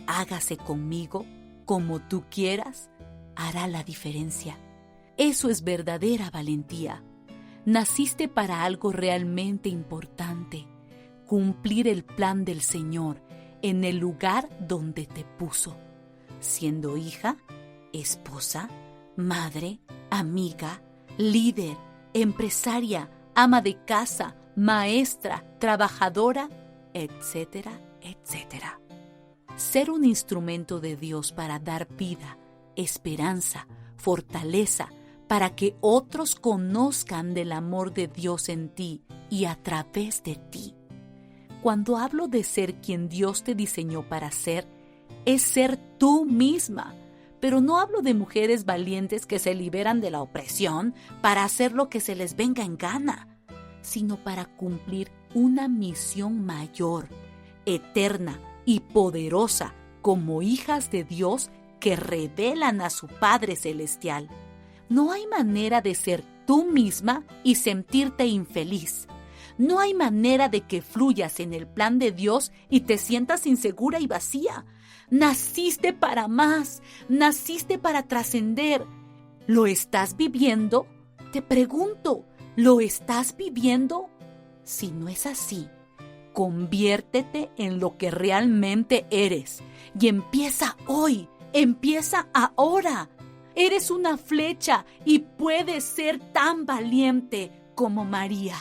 hágase conmigo, como tú quieras, hará la diferencia. Eso es verdadera valentía. Naciste para algo realmente importante: cumplir el plan del Señor en el lugar donde te puso, siendo hija, esposa, madre, amiga, líder, empresaria, ama de casa, maestra, trabajadora, etcétera, etcétera. Ser un instrumento de Dios para dar vida, esperanza, fortaleza, para que otros conozcan del amor de Dios en ti y a través de ti. Cuando hablo de ser quien Dios te diseñó para ser, es ser tú misma. Pero no hablo de mujeres valientes que se liberan de la opresión para hacer lo que se les venga en gana, sino para cumplir una misión mayor, eterna y poderosa, como hijas de Dios que revelan a su Padre Celestial. No hay manera de ser tú misma y sentirte infeliz. No hay manera de que fluyas en el plan de Dios y te sientas insegura y vacía. Naciste para más, naciste para trascender. ¿Lo estás viviendo? Te pregunto, ¿lo estás viviendo? Si no es así, conviértete en lo que realmente eres y empieza hoy, empieza ahora. Eres una flecha y puedes ser tan valiente como María.